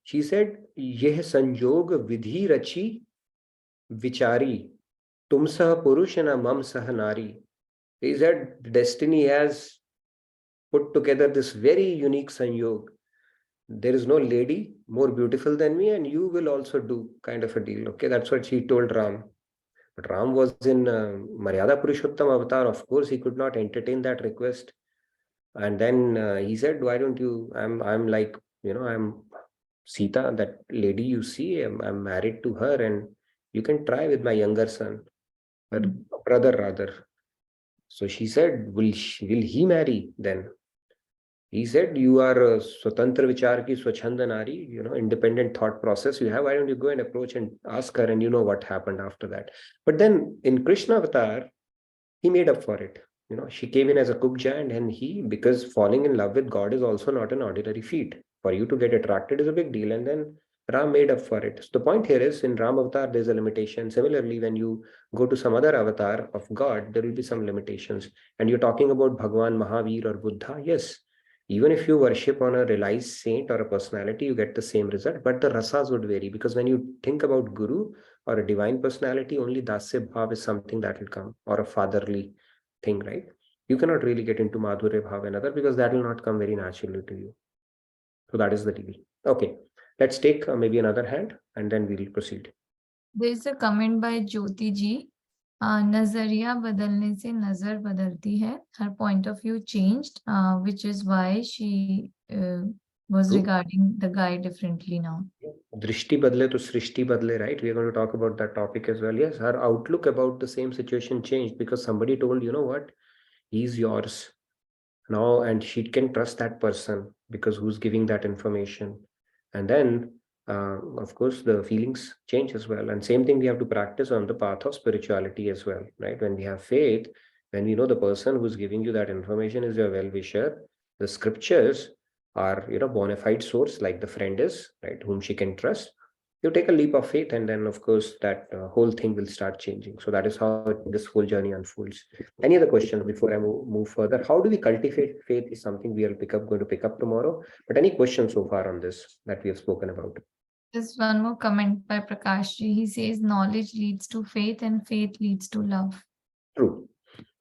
She said, Yeh sanjog vidhi rachi vichari, tum sah purush na mam sah nari. He said, destiny has put together this very unique sanjog. There is no lady more beautiful than me, and you will also do, kind of a deal. Okay, that's what she told Ram. But Ram was in Maryada Purushottam avatar. Of course, he could not entertain that request. And then he said, why don't you, I'm like, I'm Sita, that lady you see, I'm married to her, and you can try with my younger son, or brother rather. So she said, will he marry then? He said, you are a Swatantra Vichar ki Swachhanda Nari, independent thought process you have. Why don't you go and approach and ask her, and you know what happened after that. But then in Krishna avatar, he made up for it. She came in as a Kubja, and he, because falling in love with God is also not an ordinary feat. For you to get attracted is a big deal. And then Ram made up for it. So the point here is, in Ram avatar, there's a limitation. Similarly, when you go to some other avatar of God, there will be some limitations. And you're talking about Bhagwan, Mahavir, or Buddha. Yes, even if you worship on a realized saint or a personality, you get the same result. But the rasas would vary, because when you think about Guru or a divine personality, only Dasya Bhav is something that will come, or a fatherly thing, right? You cannot really get into Madhurya Bhav and other, because that will not come very naturally to you. So that is the deal. Okay, let's take maybe another hand, and then we'll proceed.
There's a comment by Jyoti ji. नजरिया बदलने से नजर बदलती है. Her point of view changed, which is why she was
True.
regarding the guy differently now.
Drishti badle to srishti badle, right? We're going to talk about that topic as well. Yes, her outlook about the same situation changed because somebody told, you know what, he's yours now, and she can trust that person because who's giving that information. And then, of course, the feelings change as well. And same thing we have to practice on the path of spirituality as well, right? When we have faith, when we know the person who's giving you that information is your well-wisher, the scriptures are, bona fide source, like the friend is, right, whom she can trust. You take a leap of faith, and then, of course, that whole thing will start changing. So that is how this whole journey unfolds. Any other questions before I move further? How do we cultivate faith is something we are going to pick up tomorrow. But any questions so far on this that we have spoken about?
There's one more comment by Prakash ji. He says knowledge leads to faith and faith leads to love.
True.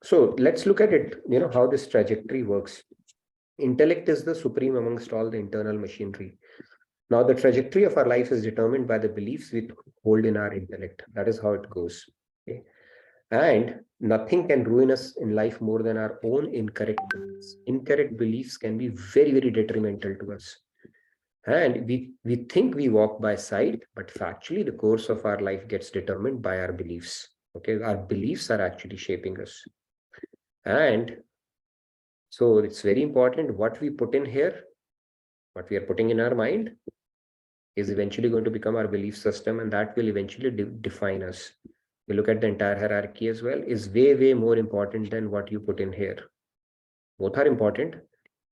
So let's look at it, how this trajectory works. Intellect is the supreme amongst all the internal machinery. Now, the trajectory of our life is determined by the beliefs we hold in our intellect. That is how it goes. Okay? And nothing can ruin us in life more than our own incorrect beliefs. Incorrect beliefs can be very, very detrimental to us. And we think we walk by sight, but factually the course of our life gets determined by our beliefs. Okay, our beliefs are actually shaping us. And so it's very important what we put in here, what we are putting in our mind is eventually going to become our belief system, and that will eventually define us. We look at the entire hierarchy as well, is way, way more important than what you put in here. Both are important,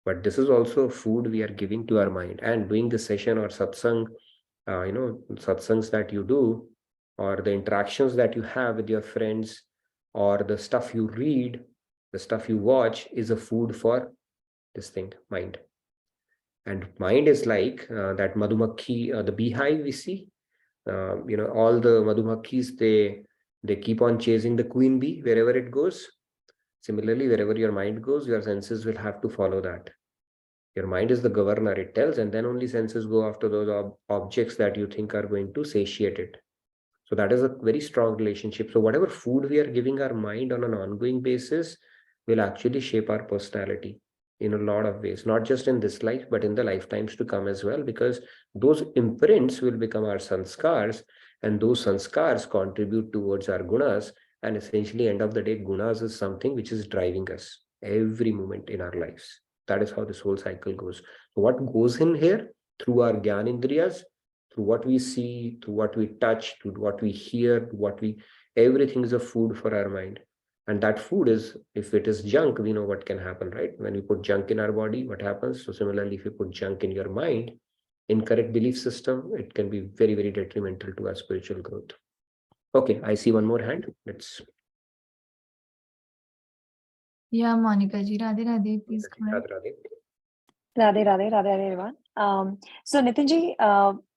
but this is also food we are giving to our mind. And doing the session or satsang, satsangs that you do, or the interactions that you have with your friends, or the stuff you read, the stuff you watch is a food for this thing, mind. And mind is like that madhumakhi, the beehive we see. All the madhumakhis, they keep on chasing the queen bee wherever it goes. Similarly, wherever your mind goes, your senses will have to follow that. Your mind is the governor, it tells, and then only senses go after those objects that you think are going to satiate it. So that is a very strong relationship. So whatever food we are giving our mind on an ongoing basis will actually shape our personality in a lot of ways, not just in this life, but in the lifetimes to come as well, because those imprints will become our sanskars, and those sanskars contribute towards our gunas. And essentially, end of the day, gunas is something which is driving us every moment in our lives. That is how this whole cycle goes. So what goes in here through our gyan indriyas, through what we see, through what we touch, through what we hear, everything is a food for our mind. And that food is, if it is junk, we know what can happen, right? When we put junk in our body, what happens? So similarly, if you put junk in your mind, incorrect belief system, it can be very, very detrimental to our spiritual growth. Okay, I see one more hand. Let's.
Yeah, Monica ji, Radhe Radhe, please go ahead.
Radhe, Radhe, Radhe, everyone. So Nitinji,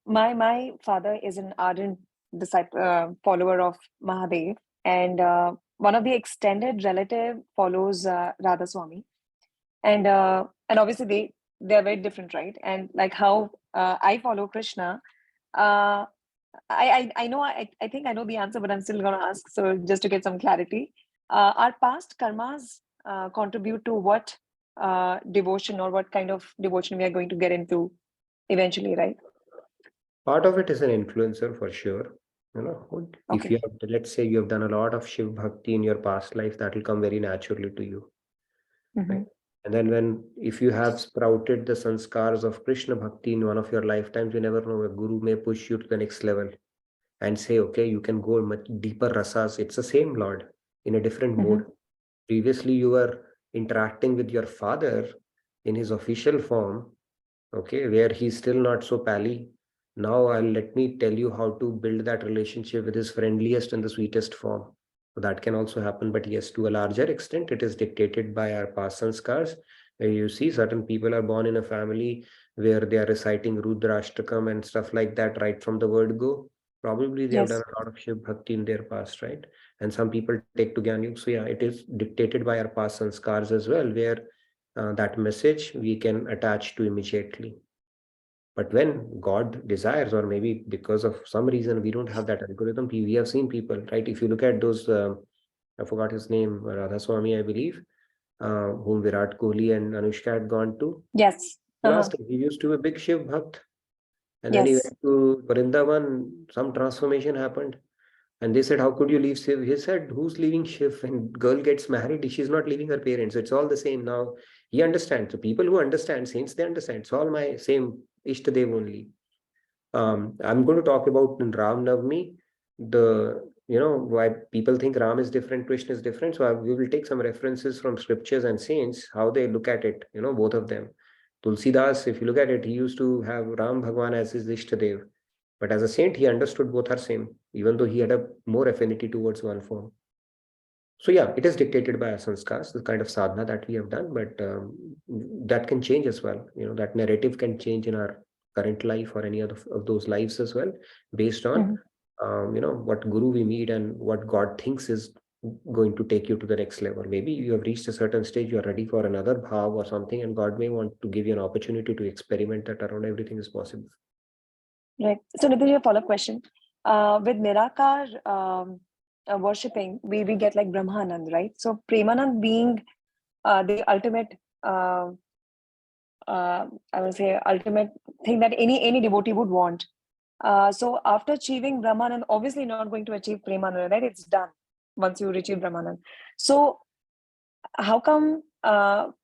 my father is an ardent disciple, follower of Mahadev, and one of the extended relative follows Radha Swami, and obviously they are very different, right? And like how I follow Krishna, I know I think I know the answer, but I'm still going to ask. So just to get some clarity, our past karmas contribute to what devotion or what kind of devotion we are going to get into eventually, right?
Part of it is an influencer for sure. If you have, let's say you have done a lot of Shiv Bhakti in your past life, that will come very naturally to you. Right? And then if you have sprouted the sanskars of Krishna Bhakti in one of your lifetimes, you never know, a guru may push you to the next level and say, okay, you can go much deeper rasas. It's the same Lord in a different mode. Previously, you were interacting with your father in his official form, okay, where he's still not so pally. Now let me tell you how to build that relationship with his friendliest and the sweetest form. So that can also happen, but yes, to a larger extent, it is dictated by our past sanskars. You see, certain people are born in a family where they are reciting Rudrashtakam and stuff like that right from the word go. Probably they have done a lot of Shiv Bhakti in their past, right? And some people take to Gyan Yuga. So yeah, it is dictated by our past sanskars as well, where that message we can attach to immediately. But when God desires, or maybe because of some reason we don't have that algorithm, we have seen people, right? If you look at those, I forgot his name, Radhaswami, I believe, whom Virat Kohli and Anushka had gone to.
Yes.
Last time, he used to be a big Shiv Bhakt. And then he
Yes.
went to Vrindavan, some transformation happened. And they said, how could you leave Shiv? He said, who's leaving Shiv? When girl gets married, she's not leaving her parents. It's all the same now. He understands. So people who understand saints, they understand. It's all my same Ishtadev only. I'm going to talk about in Ram Navami, why people think Ram is different, Krishna is different. So we will take some references from scriptures and saints, how they look at it, both of them. Tulsidas, if you look at it, he used to have Ram Bhagwan as his Ishtadev. But as a saint, he understood both are same, even though he had a more affinity towards one form. So yeah, it is dictated by our sanskars, the kind of sadhana that we have done, but that can change as well. That narrative can change in our current life or any other of those lives as well, based on what guru we meet and what God thinks is going to take you to the next level. Maybe you have reached a certain stage, you are ready for another bhav or something, and God may want to give you an opportunity to experiment that around everything is possible.
Right. So Nitin, a follow-up question. With Nirakar worshipping, we get like Brahmanand, right? So Premanand being the ultimate, I would say, ultimate thing that any devotee would want. So after achieving Brahmanand, obviously not going to achieve Premanand, right? It's done once you achieve Brahmanand. So how come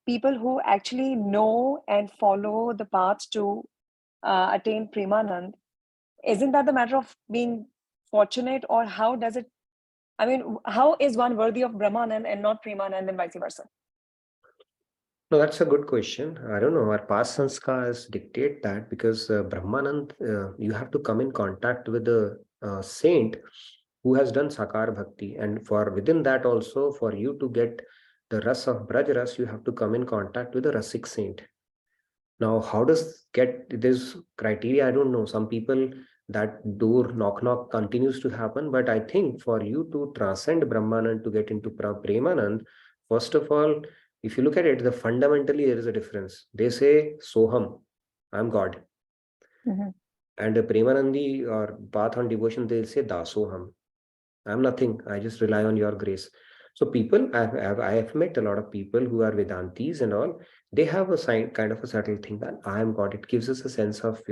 people who actually know and follow the path to attain Premanand, isn't that the matter of being fortunate, or how does it, I mean, how is one worthy of Brahmanand and not Premanand and vice versa?
No, that's a good question. I don't know. Our past sanskars dictate that, because Brahmanand, you have to come in contact with a saint who has done Sakar Bhakti. And for within that also, for you to get the Ras of Braj Ras, you have to come in contact with a Rasik saint. Now, how does get this criteria? I don't know. Some people, that door knock continues to happen. But I think for you to transcend Brahmanand to get into Premanand, first of all, if you look at it, fundamentally there is a difference. They say Soham, I'm God. And a Premanandi or path on devotion, they'll say Dasoham, I'm nothing. I just rely on your grace. So people, I have met a lot of people who are Vedantis and all. They have a kind of a subtle thing that I am God. It gives us a sense of,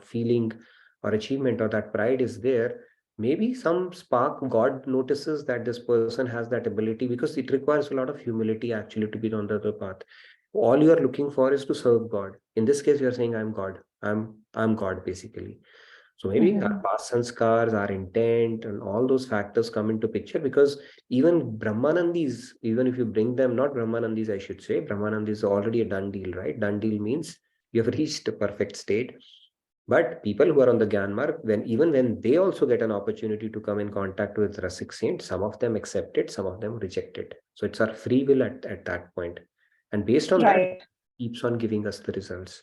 feeling or achievement, or that pride is there. Maybe some spark God notices that this person has that ability, because it requires a lot of humility actually to be on the other path. All you are looking for is to serve God. In this case, you are saying, I'm God. I'm God, basically. So maybe our past sanskars, our intent, and all those factors come into picture, because even Brahmanandis, even if you bring them, not Brahmanandis, I should say, Brahmanandis is already a done deal, right? Done deal means you have reached a perfect state. But people who are on the Gyan mark, even when they also get an opportunity to come in contact with Rasik saints, some of them accept it, some of them reject it. So it's our free will at that point. And based on that, keeps on giving us the results.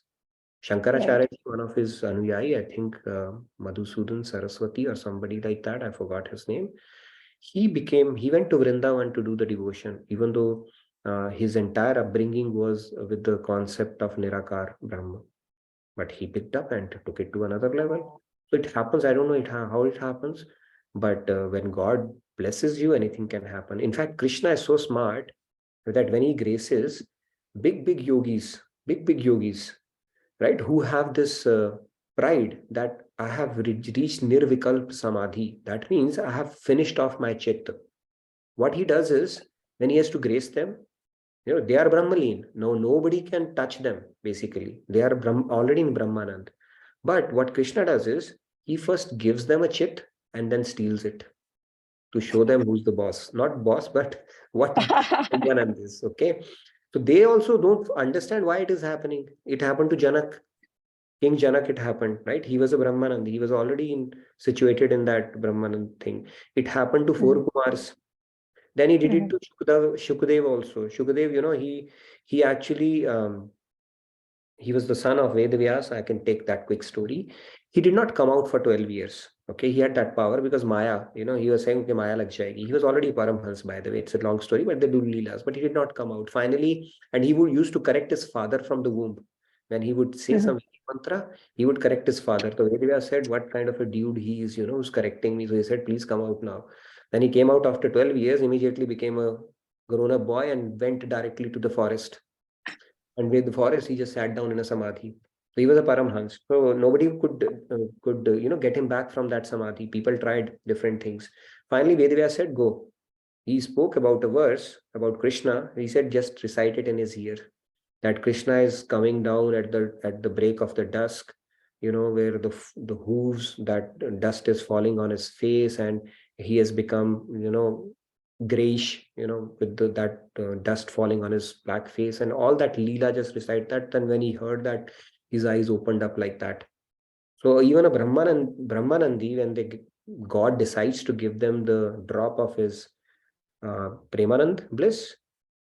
Shankaracharya, one of his Anuyayi, I think Madhusudan Saraswati or somebody like that, I forgot his name. He went to Vrindavan to do the devotion, even though his entire upbringing was with the concept of Nirakar Brahma. But he picked up and took it to another level. So it happens. I don't know how it happens, but when God blesses you, anything can happen. In fact, Krishna is so smart that when he graces big yogis, right, who have this pride that I have reached nirvikalp samadhi. That means I have finished off my chitta. What he does is, when he has to grace them, they are Brahmaleen. No, nobody can touch them, basically. They are already in Brahmanand. But what Krishna does is, he first gives them a chit and then steals it to show them who's the boss. Not boss, but what Brahmanand is, okay? So they also don't understand why it is happening. It happened to Janak. King Janak, it happened, right? He was a Brahmanand. He was already situated in that Brahmanand thing. It happened to four Kumars. Then he did it to Shukadev also. Shukadev, he actually, he was the son of Vedavyas. I can take that quick story. He did not come out for 12 years. Okay, he had that power because Maya, he was saying, okay, Maya lag jayegi. He was already Paramhans, by the way. It's a long story, but they do Leelas. But he did not come out. Finally, and he used to correct his father from the womb. when he would say some mantra, he would correct his father. So Vedavya said, what kind of a dude he is, who's correcting me. So he said, please come out now. Then he came out after 12 years, immediately became a grown-up boy and went directly to the forest. And with the forest, he just sat down in a samadhi. So he was a Paramhans. So nobody could get him back from that samadhi. People tried different things. Finally, Vedavya said, go. He spoke about a verse about Krishna. He said, just recite it in his ear. That Krishna is coming down at the break of the dusk, where the hooves, that dust is falling on his face, and he has become, grayish, with that dust falling on his black face, and all that Leela, just recite that. And when he heard that, his eyes opened up like that. So even a Brahmanandi, when God decides to give them the drop of his Premanand bliss,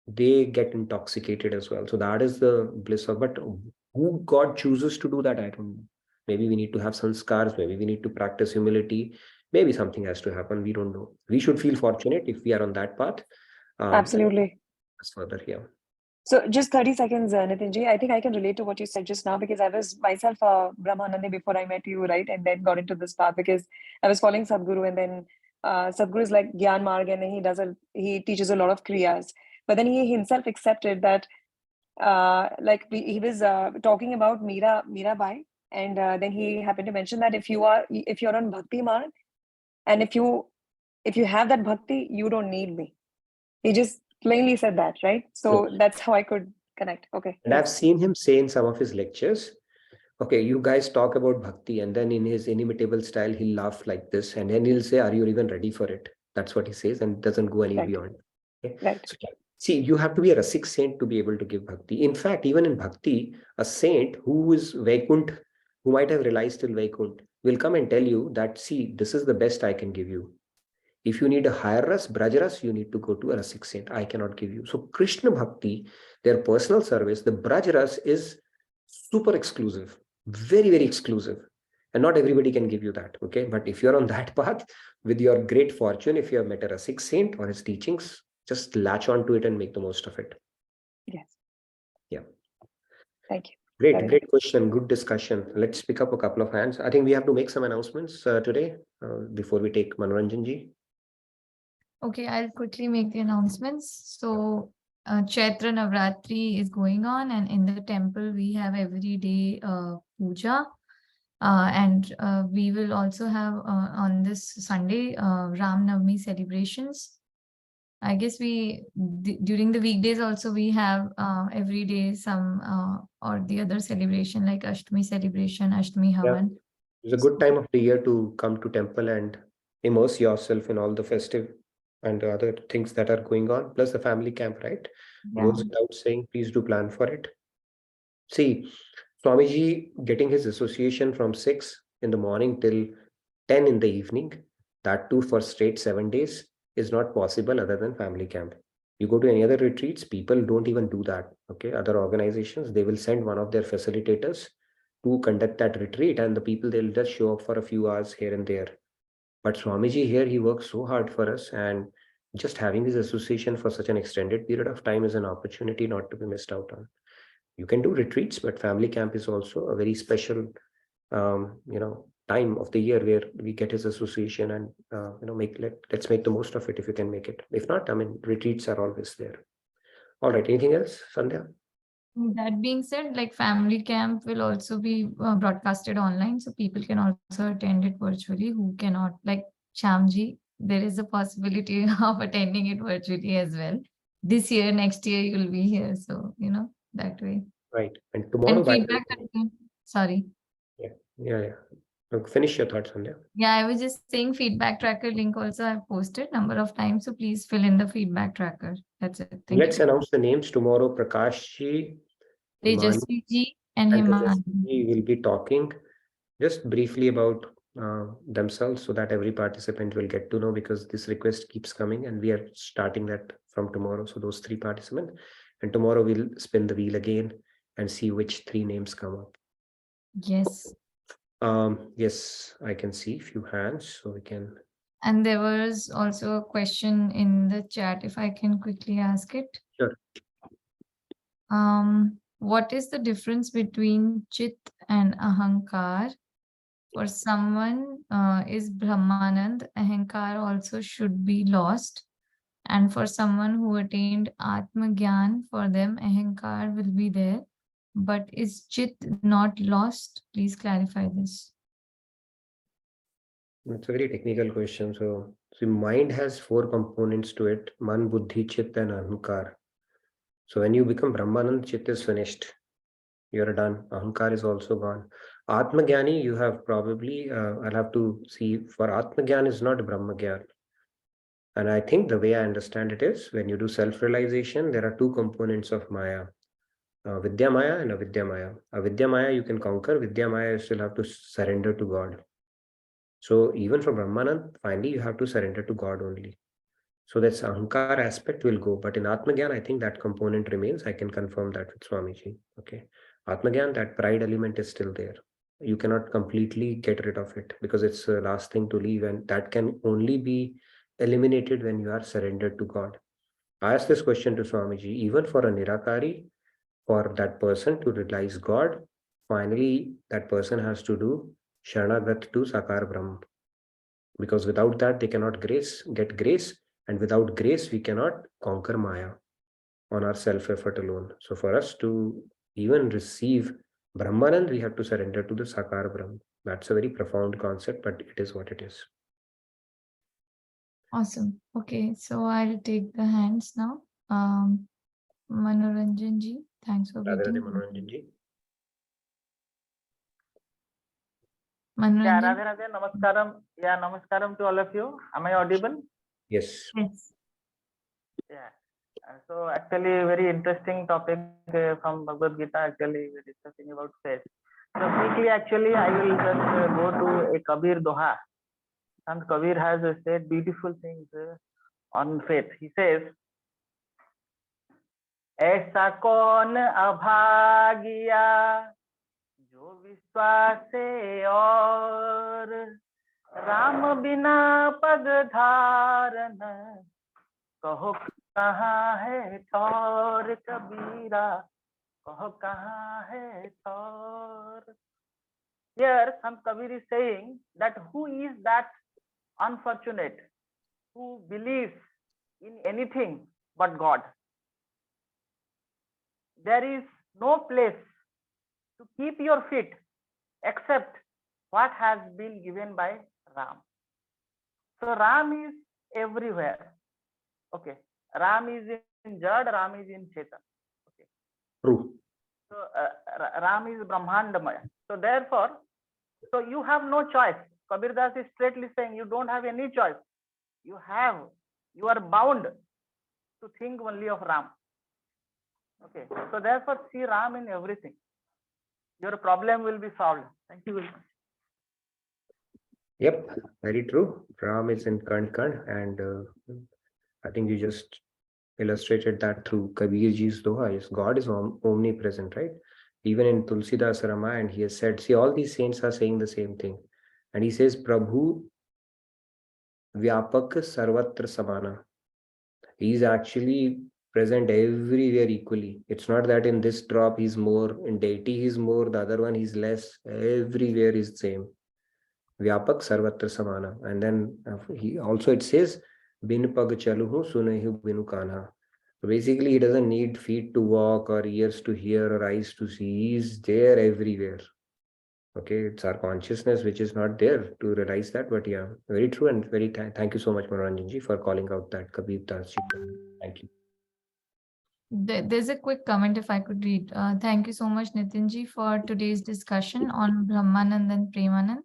they get intoxicated as well. So that is the bliss of, but who God chooses to do that, I don't know. Maybe we need to have sanskars, maybe we need to practice humility, maybe something has to happen, we don't know. We should feel fortunate if we are on that path.
Absolutely.
Further here.
So just 30 seconds, Nitinji. I think I can relate to what you said just now, because I was myself a Brahmanandi before I met you, right? And then got into this path because I was following Sadhguru, and then Sadhguru is like Gyan Marg, and then he teaches a lot of kriyas. But then he himself accepted that, he was talking about Mirabai, and then he happened to mention that if you're on Bhakti Marg, and if you have that bhakti, you don't need me. He just plainly said that, right? So that's how I could connect. Okay.
And I've seen him say in some of his lectures, okay, you guys talk about bhakti, and then in his inimitable style, he'll laugh like this, and then he'll say, are you even ready for it? That's what he says, and doesn't go any beyond. Okay?
Right.
So, see, you have to be a Rasik saint to be able to give bhakti. In fact, even in bhakti, a saint who is Vaikunt, who might have realized till Vaikunt, will come and tell you that, see, this is the best I can give you. If you need a higher ras, Brajaras, you need to go to a Rasik saint. I cannot give you. So Krishna Bhakti, their personal service, the Brajaras is super exclusive, very, very exclusive. And not everybody can give you that. Okay. But if you're on that path, with your great fortune, if you have met a Rasik saint or his teachings, just latch on to it and make the most of it.
Yes.
Yeah.
Thank you.
Great question. Good discussion. Let's pick up a couple of hands. I think we have to make some announcements today before we take Manoranjan ji.
Okay, I'll quickly make the announcements. So Chaitra Navratri is going on, and in the temple we have every day puja. And we will also have on this Sunday Ram Navami celebrations. I guess during the weekdays also we have every day some or the other celebration like Ashtami celebration, Ashtami Havan.
Yeah. It's a good time of the year to come to temple and immerse yourself in all the festive and other things that are going on, plus the family camp, right?
Yeah.
Goes without saying, please do plan for it. See, Swamiji getting his association from 6 in the morning till 10 in the evening, that too for straight 7 days, is not possible other than family camp. You go to any other retreats, people don't even do that. Okay, other organizations, they will send one of their facilitators to conduct that retreat, and the people, they'll just show up for a few hours here and there. But Swamiji here, he works so hard for us, and just having his association for such an extended period of time is an opportunity not to be missed out on. You can do retreats, but family camp is also a very special, time of the year where we get his association, and let's make the most of it if you can make it. If not, I mean, retreats are always there. All right. Anything else, Sandhya?
That being said, like family camp will also be broadcasted online, so people can also attend it virtually who cannot, like Shamji, there is a possibility of attending it virtually as well. This year, next year, you'll be here. So, that way.
Right. And tomorrow,
and feedback, sorry.
Yeah. Finish your thoughts, Sandhya.
Yeah, I was just saying feedback tracker link also I've posted number of times. So please fill in the feedback tracker. That's it.
Let's announce the names tomorrow. Prakash ji,
Tejasvi ji and
Tejasvi
Himani
ji will be talking just briefly about themselves, so that every participant will get to know, because this request keeps coming and we are starting that from tomorrow. So those 3 participants, and tomorrow we'll spin the wheel again and see which 3 names come up.
Yes.
Yes, I can see a few hands, so we can.
And there was also a question in the chat, if I can quickly ask it.
Sure.
what is the difference between Chit and Ahankar? For someone is Brahmanand, Ahankar also should be lost. And for someone who attained Atma Gyan, for them Ahankar will be there. But is Chit not lost? Please clarify this.
It's a very technical question. So mind has 4 components to it: Man, Buddhi, Chit, and Ahankar. So when you become Brahmanand, Chit is finished. You're done. Ahankar is also gone. Atma Gyani, you have probably, I'll have to see, for Atma Gyan is not Brahma Gyan. And I think the way I understand it is, when you do self-realization, there are 2 components of Maya. Vidya Maya and Avidya Maya. Avidya Maya you can conquer, Vidya Maya you still have to surrender to God. So even for Brahmanand, finally you have to surrender to God only. So that's Ahankar aspect will go. But in Atmagyan, I think that component remains. I can confirm that with Swamiji. Okay. Atmagyan, that pride element is still there. You cannot completely get rid of it because it's the last thing to leave, and that can only be eliminated when you are surrendered to God. I asked this question to Swamiji, even for a Nirakari, for that person to realize God, finally that person has to do Sharanagat to Sakar Brahma. Because without that, they cannot get grace. And without grace, we cannot conquer Maya on our self-effort alone. So for us to even receive Brahmanand, we have to surrender to the Sakar Brahma. That's a very profound concept, but it is what it is.
Awesome. Okay, so I'll take the hands now. Manoranjan ji, thanks for
Radhe Radhe,
waiting.
Manoranjan ji.
Yeah,
Manoranjan?
Radhe Radhe, Namaskaram. Yeah, Namaskaram to all of you. Am I audible?
Yes.
Yes.
Yeah. So actually very interesting topic from Bhagavad Gita. Actually we're discussing about faith. So quickly actually I will just go to a Kabir Doha. And Kabir has said beautiful things on faith. He says, ऐसा कौन अभागिया जो विश्वास से और राम बिना पग धारण कहो कहाँ है ठौर कबीरा कहो कहाँ है ठौर. Here Sant Kabir is saying that who is that unfortunate who believes in anything but God? There is no place to keep your feet except what has been given by Ram. So Ram is everywhere. Okay, Ram is in Jad, Ram is in Chetan. Okay.
True.
So Ram is Brahmandamaya. So therefore, so you have no choice. Kabir Das is straightly saying you don't have any choice. You are bound to think only of Ram. Okay, so therefore see Ram in everything. Your problem will be solved. Thank you very much.
Yep, very true. Ram is in Kan, and I think you just illustrated that through Kabirji's Doha. Yes, God is omnipresent, right? Even in Tulsidas Ramayana, he has said, see, all these saints are saying the same thing. And he says, Prabhu Vyapak Sarvatra Samana. He is actually present everywhere equally. It's not that in this drop he's more, in deity he's more, the other one he's less. Everywhere is the same. Vyapak Sarvatra Samana. And then he also, it says, Bin Pag Chaluhu Sunehu Binu Kanha. So basically, he doesn't need feet to walk or ears to hear or eyes to see. He's there everywhere. Okay, it's our consciousness which is not there to realize that. But yeah, very true, and very thank you so much, Manoranjanji, for calling out that Kabir Das. Thank you.
There's a quick comment if I could read. Thank you so much, Nitinji, for today's discussion on Brahmanand and Premanand.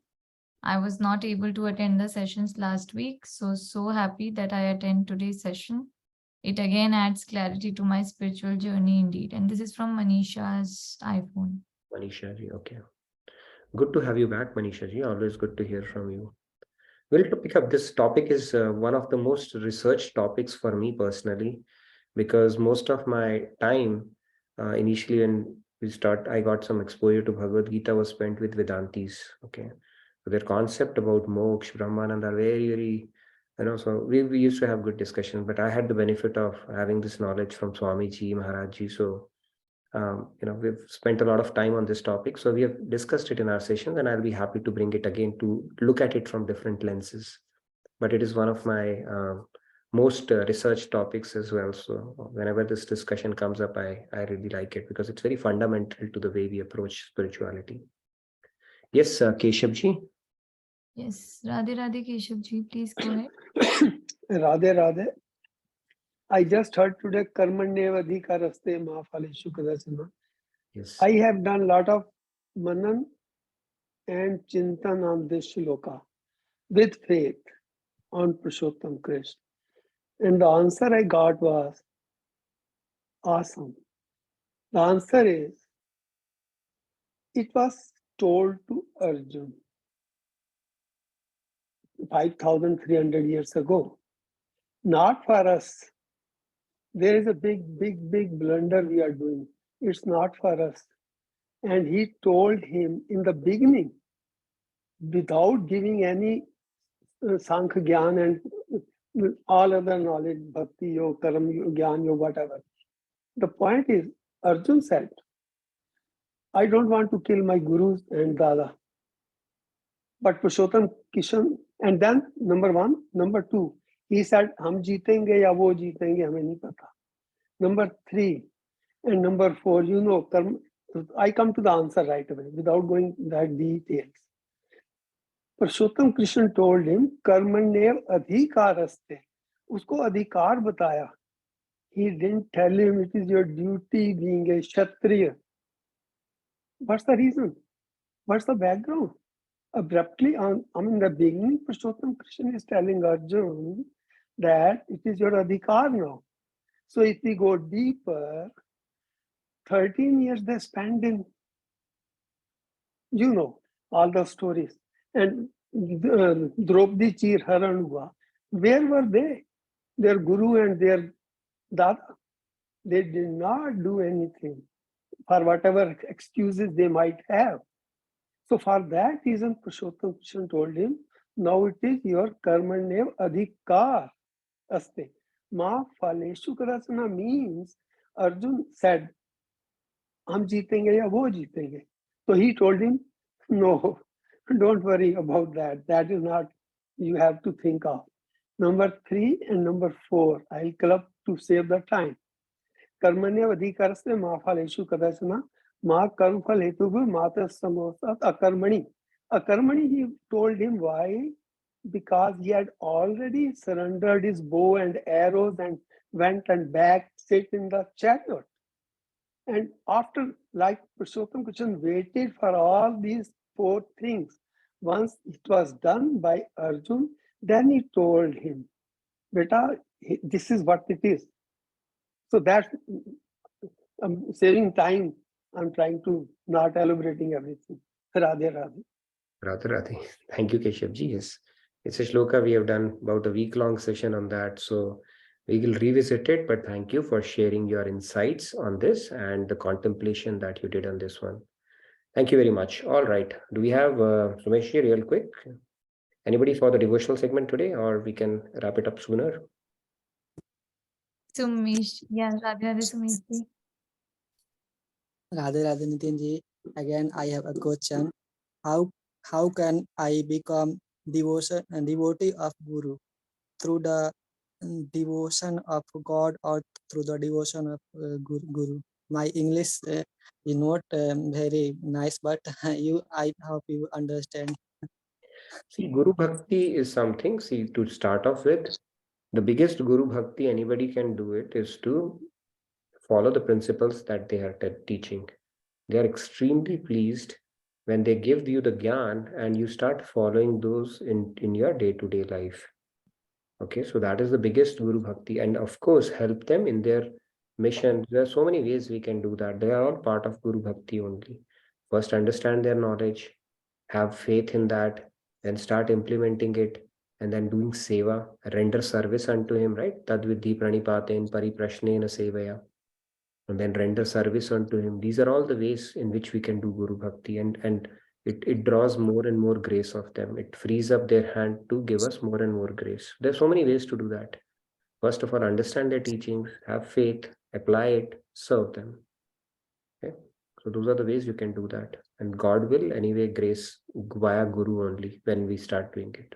I was not able to attend the sessions last week, so happy that I attend today's session. It again adds clarity to my spiritual journey indeed. And this is from Manisha's iPhone.
Manisha ji, okay. Good to have you back, Manisha ji. Always good to hear from you. Well, to pick up this topic is one of the most researched topics for me personally, because most of my time initially when I got some exposure to Bhagavad Gita was spent with Vedantis. Okay, so their concept about moksha, Brahmanand are very, very, so we used to have good discussions, but I had the benefit of having this knowledge from Swamiji, Maharaj ji. So we've spent a lot of time on this topic, so we have discussed it in our sessions, and I'll be happy to bring it again to look at it from different lenses. But it is one of my most research topics as well. So whenever this discussion comes up, I really like it because it's very fundamental to the way we approach spirituality. Yes, Keshavji.
Yes, Radhe Radhe Keshavji, please go ahead.
Radhe Radhe. I just heard today Karmanyev Adhikaraste Mahaphaleshu Kadachana.
Yes.
I have done a lot of manan and chintan on this shloka with faith on Purushottam Krishna. And the answer I got was awesome. The answer is, it was told to Arjun 5,300 years ago, not for us. There is a big blunder we are doing. It's not for us. And he told him in the beginning, without giving any Sankhya Gyan and all other knowledge, Bhakti Yoga, Karam Gyan Yoga, whatever. The point is, Arjun said, I don't want to kill my gurus and Dada. But Purushottam Kishan, and then number one, number two, he said, Hum jeetenge ya wo jeetenge, hame nahi pata. Number three, and number four, I come to the answer right away without going that details. Purushottam Krishna told him, Karmanyev adhikaraste. Usko adhikar bataya. He didn't tell him it is your duty being a Kshatriya. What's the reason? What's the background? Abruptly, in the beginning, Purushottam Krishna is telling Arjun that it is your adhikar now. So if we go deeper, 13 years they spent in, all the stories. And Draupadi Chir Haran hua. Where were they? Their guru and their dada. They did not do anything for whatever excuses they might have. So for that reason, Purushottam Krishna told him, now it is your Karmanyev Adhikar Aste. Ma Phaleshu Kadachana means Arjun said, Hum jeetenge ya wo jeetenge. So he told him, no, don't worry about that. That is not you have to think of. Number 3 and number 4, I'll club to save the time. Karmanyev Adhikaraste Ma Phaleshu Kadachana. Ma karm phal hetugu mata samosat akarmani. Akarmani, he told him why? Because he had already surrendered his bow and arrows and went and back, sit in the chariot. And after, like Purushottam Krishna waited for all these 4 things. Once it was done by Arjun, then he told him, Beta, this is what it is. So that's saving time. I'm trying to not elaborating everything. Radhe Radhe.
Radhe Radhe. Thank you, Keshavji. Yes, it's a shloka. We have done about a week-long session on that. So we will revisit it, but thank you for sharing your insights on this and the contemplation that you did on this one. Thank you very much. All right. Do we have Sumeshji real quick? Anybody for the devotional segment today, or we can wrap it up sooner?
Sumesh, yeah, Radhe Radhe Sumeshji.
Radhe Radhe Nitinji, again I have a question. How can I become devotee of Guru? Through the devotion of God or through the devotion of Guru? My English is not very nice, but I hope you understand.
See, Guru Bhakti is something, to start off with, the biggest Guru Bhakti anybody can do it is to follow the principles that they are teaching. They are extremely pleased when they give you the Gyan and you start following those in your day-to-day life. Okay, so that is the biggest Guru Bhakti. And of course, help them in their mission. There are so many ways we can do that. They are all part of Guru Bhakti only. First, understand their knowledge, have faith in that, then start implementing it, and then doing seva, render service unto him, right? Tadvidhi pranipaten pariprashnena sevaya. And then render service unto him. These are all the ways in which we can do Guru Bhakti, and it draws more and more grace of them. It frees up their hand to give us more and more grace. There's so many ways to do that. First of all, understand their teachings, have faith, apply it, serve them. So those are the ways you can do that. And God will anyway grace via Guru only when we start doing it.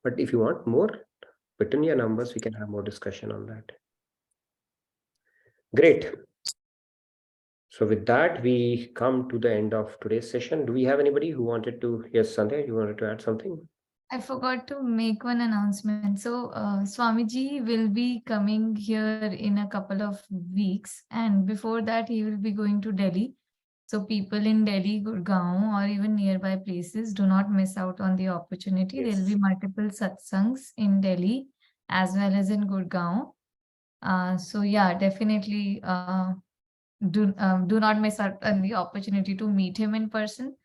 But if you want more, put in your numbers, we can have more discussion on that. Great. So with that, we come to the end of today's session. Do we have anybody who wanted to, yes, Sandhya, you wanted to add something?
I forgot to make one announcement. So, Swamiji will be coming here in a couple of weeks, and before that, he will be going to Delhi. So, people in Delhi, Gurgaon, or even nearby places, do not miss out on the opportunity. There will be multiple satsangs in Delhi as well as in Gurgaon. So, yeah, definitely do not miss out on the opportunity to meet him in person.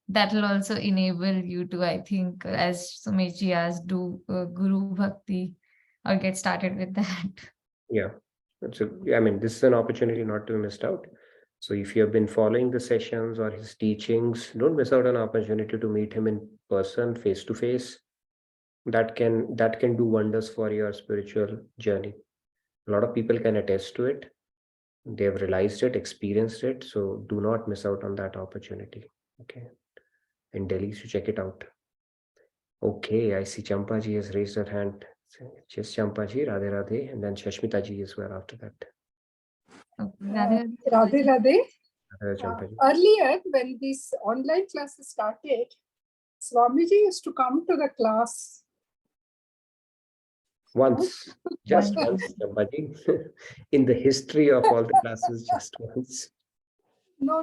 That will also enable you to, I think, as Sumesh asked, do Guru Bhakti or get started with that.
Yeah. So, I mean, this is an opportunity not to be missed out. So if you have been following the sessions or his teachings, don't miss out on an opportunity to meet him in person, face to face. That can do wonders for your spiritual journey. A lot of people can attest to it. They have realized it, experienced it. So do not miss out on that opportunity. Okay. In Delhi, so check it out. Okay, I see Champaji has raised her hand. Just Champaji, Radhe Radhe, and then Shashmitaji as well after that.
Radhe
Radhe.
Champaji.
Earlier, when these online classes started, Swamiji used to come to the class.
Once, just once, Champaji. In the history of all the classes, just once.
No.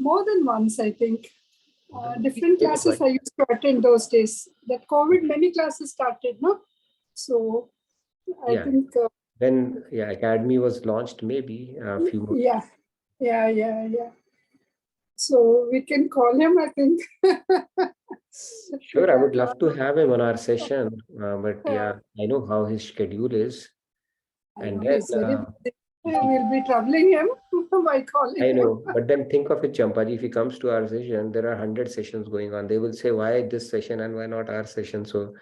More than once, I think. Different classes I used to attend those days. That COVID, many classes started, no? So I think.
When Academy was launched, maybe a few more.
Yeah. So we can call him, I think.
Sure, I would love to have him on our session, but yeah, I know how his schedule is. And then
we'll be troubling him by calling
I know,
him.
but then think of it, Champaji, if he comes to our session, there are 100 sessions going on. They will say, why this session and why not our session? So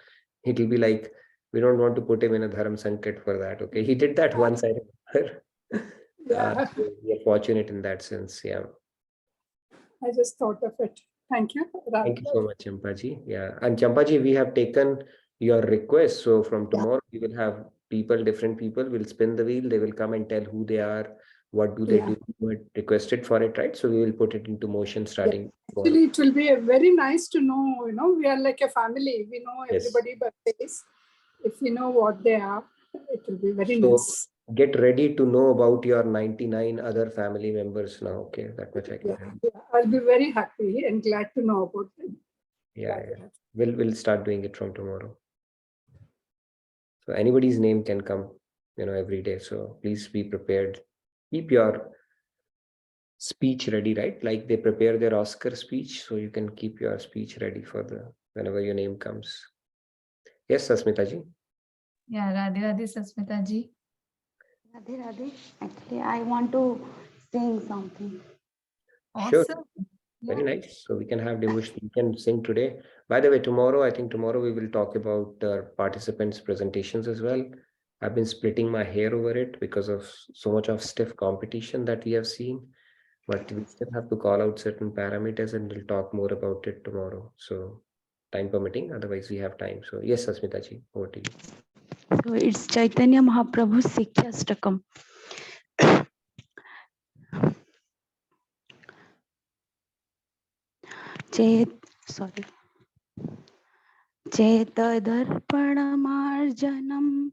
it will be like, we don't want to put him in a Dharam Sankat for that. Okay, he did that once, I remember. So we are fortunate in that sense. Yeah.
I just thought of it. Thank you.
Thank you so much, Champaji. Yeah. And Champaji, we have taken your request. So from tomorrow, we will have people, different people will spin the wheel. They will come and tell who they are, what do they do. You had requested for it, right? So we will put it into motion starting tomorrow.
Actually, it will be very nice to know, we are like a family. We know everybody by face. If we know what they are, it will be very nice.
Get ready to know about your 99 other family members now. Okay, that much I can tell.
Yeah, I'll be very happy and glad to know about them.
Yeah. We'll start doing it from tomorrow. So anybody's name can come, every day. So please be prepared. Keep your speech ready, right? Like they prepare their Oscar speech, so you can keep your speech ready for whenever your name comes. Yes, Sasmitaji.
Yeah, Radhe Radhe, Sasmitaji.
Radhe Radhe. Actually, I want to sing something.
Sure.
Awesome.
Very nice. So we can have devotion. We can sing today. By the way, I think tomorrow we will talk about participants' presentations as well. I've been splitting my hair over it because of so much of stiff competition that we have seen. But we still have to call out certain parameters and we'll talk more about it tomorrow. So time permitting, otherwise we have time. So yes, Sasmitaji, over to you.
So it's Chaitanya Mahaprabhu's Sikhyastakam. Chetadharpanamarjanam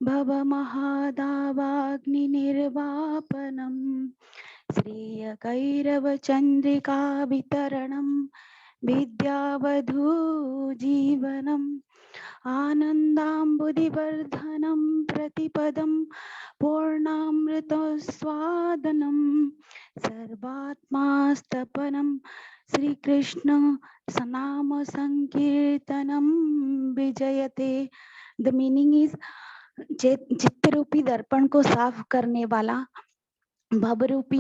Bhava Mahadavagni Nirvapanam Sriya Kairava Chandrika Vitaranam Vidyavadhu Jivanam Anandambudivardhanam Pratipadam Purnamrita Swadanam Sarvatmastapanam Sri Krishna Sanama Sankirtanam Vijayate. The meaning is चित्त रूपी दर्पण को साफ करने वाला, भव रूपी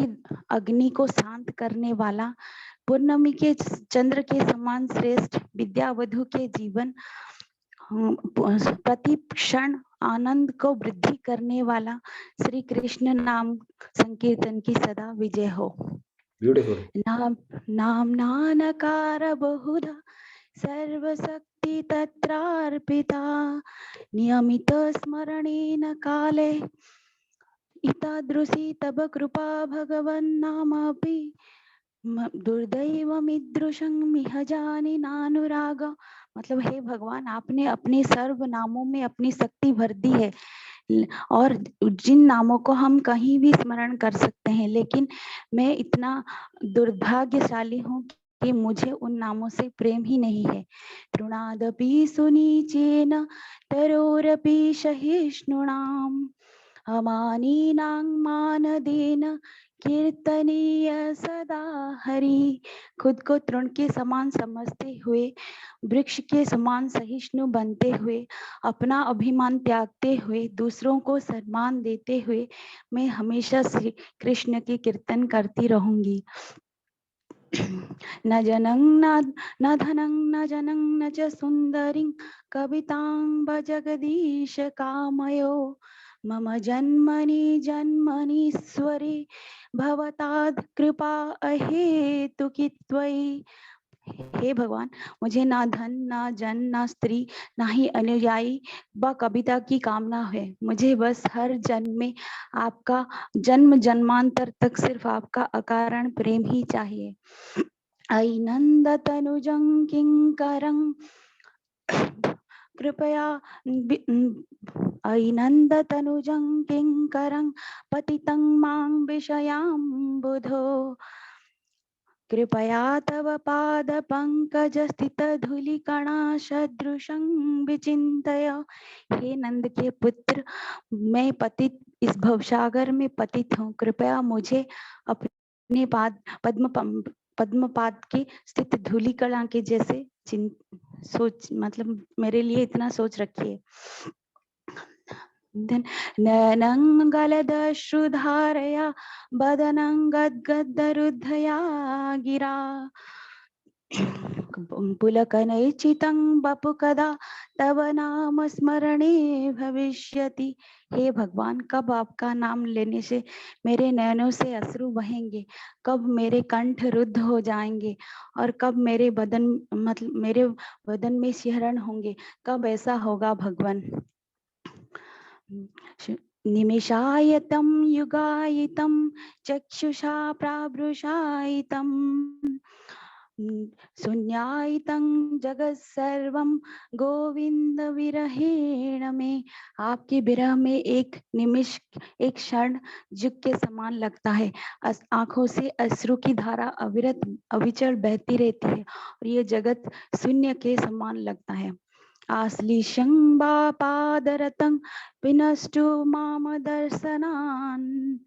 अग्नि को शांत करने वाला, पूर्णमी के चंद्र के समान श्रेष्ठ विद्यावधु के जीवन प्रति क्षण आनंद को वृद्धि करने वाला श्री कृष्ण नाम संकीर्तन की सदा विजय हो।
Beautiful.
नाम नानकार बहुधा सर्वशक्ति तत्रार्पिता नियमित स्मरणेन काले इतादृशी तब कृपा भगवन्नामपि दुर्दैवमिदृशं मिह जानि नानुराग। मतलब हे भगवान, आपने अपने सर्व नामों में अपनी शक्ति भर दी है और जिन नामों को हम कहीं भी स्मरण कर सकते हैं, लेकिन मैं इतना दुर्भाग्यशाली हूँ कि मुझे उन नामों से प्रेम ही नहीं है। तृणादपि सुनीचेन तरोरपि सहिष्णुनाम् अमानीनां मानदेन कीर्तनीय सदा हरि। खुद को तृण के समान समझते हुए, वृक्ष के समान सहिष्णु बनते हुए, अपना अभिमान त्यागते हुए, दूसरों को सम्मान देते हुए मैं हमेशा श्री कृष्ण की कीर्तन करती रहूंगी। न जनं न धनं न जनं न च सुंदरीं कवितां भजगदीश कामयो मम जन्मनि जन्मनीश्वरे भवताद् कृपा अहेतुकी त्वयि। हे भगवान, मुझे ना धन ना जन ना स्त्री ना ही अनुयायी व कविता की कामना है। मुझे बस हर जन्म में आपका जन्म जन्मांतर तक सिर्फ आपका अकारण प्रेम ही चाहिए। अयि नंद तनुजं किंकरं कृपया अयि नंद तनुजं किंकरं पतितं मां विषयां बुधो कृपया तव पाद पंकज स्थित धूलिकणा सदृशं विचिंतय। हे नंद के पुत्र, मैं पतित इस भवसागर में पतित हूँ। कृपया मुझे अपने पाद पद्मपाद के स्थित धूलिकणा के जैसे सोच, मतलब मेरे लिए इतना सोच रखिए। नयनं गलदश्रुधारया बदनं गद्गदरुद्धया गिरा पुलकनैचितं बपु कदा तव नाम स्मरणे भविष्यति। हे भगवान, कब आपका नाम लेने से मेरे नयनों से अश्रु बहेंगे, कब मेरे कंठ रुद्ध हो जाएंगे और कब मेरे बदन में सिहरण होंगे, कब ऐसा होगा भगवान। निमिषायतं युगायितं चक्षुषा प्रावृषायितं शून्यायितं जगत् सर्वं गोविंद विरहेण में। आपके विरह में एक निमिष, एक क्षण युग के समान लगता है। आंखों से अश्रु की धारा अविरत अविचल बहती रहती है और ये जगत शून्य के समान लगता है। आश्लिषं वा पादरतं विनष्टो माम दर्शनान्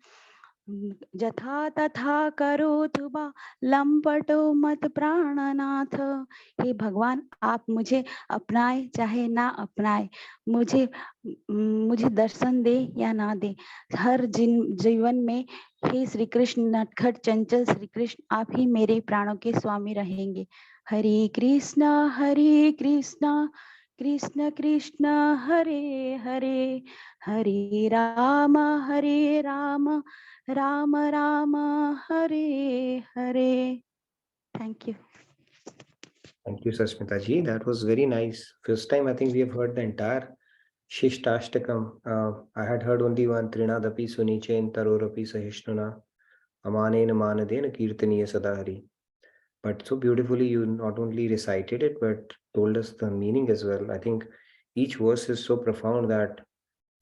यथा तथा करोतु वा लंपटो मत प्राणनाथ। हे भगवान, आप मुझे अपनाए चाहे ना अपनाए, मुझे दर्शन दे या ना दे, हर जीवन में हे श्री कृष्ण नटखट चंचल श्री कृष्ण, आप ही मेरे प्राणों के स्वामी रहेंगे। हरे कृष्णा कृष्ण कृष्ण हरे हरे, हरे Ram Ram Ram Hare Hare. Thank you.
Thank you, Sasmita ji. That was very nice. First time I think we have heard the entire Shishtastakam. I had heard only one Trinadapi Sunichen Tarorapi Sahishnuna Amanena Manadena Kirtaniya Sadahari. But so beautifully you not only recited it, but told us the meaning as well. I think each verse is so profound that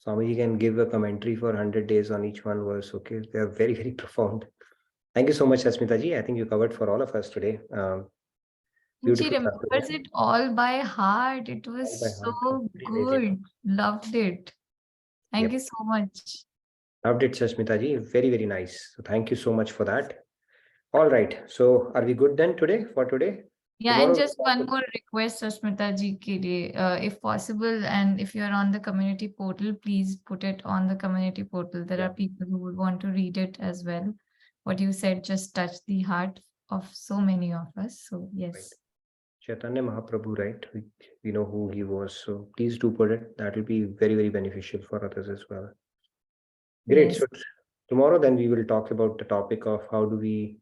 Swamiji can give a commentary for 100 days on each one verse. Okay, they are very, very profound. Thank you so much, Asmita ji. I think you covered for all of us today.
And she
Beautiful.
remembers it all by heart. It
All by
was
heart.
so
Very amazing.
good. Loved it. Thank
Yep.
you so much.
Loved it, Sasmita ji. Very, very nice. So thank you so much for that. All right. So are we good then today for today?
Yeah,
Tomorrow
and
we'll
just
start
one
with-
more request, Susmita ji ke liye, if possible, and if you're on the community portal, please put it on the community portal. There are people who would want to read it as well. What you said just touched the heart of so many of us. So yes.
Chaitanya Mahaprabhu, right? We know who he was. So please do put it. That will be very, very beneficial for others as well. Great.
Yes.
So tomorrow then we will talk about the topic of how do we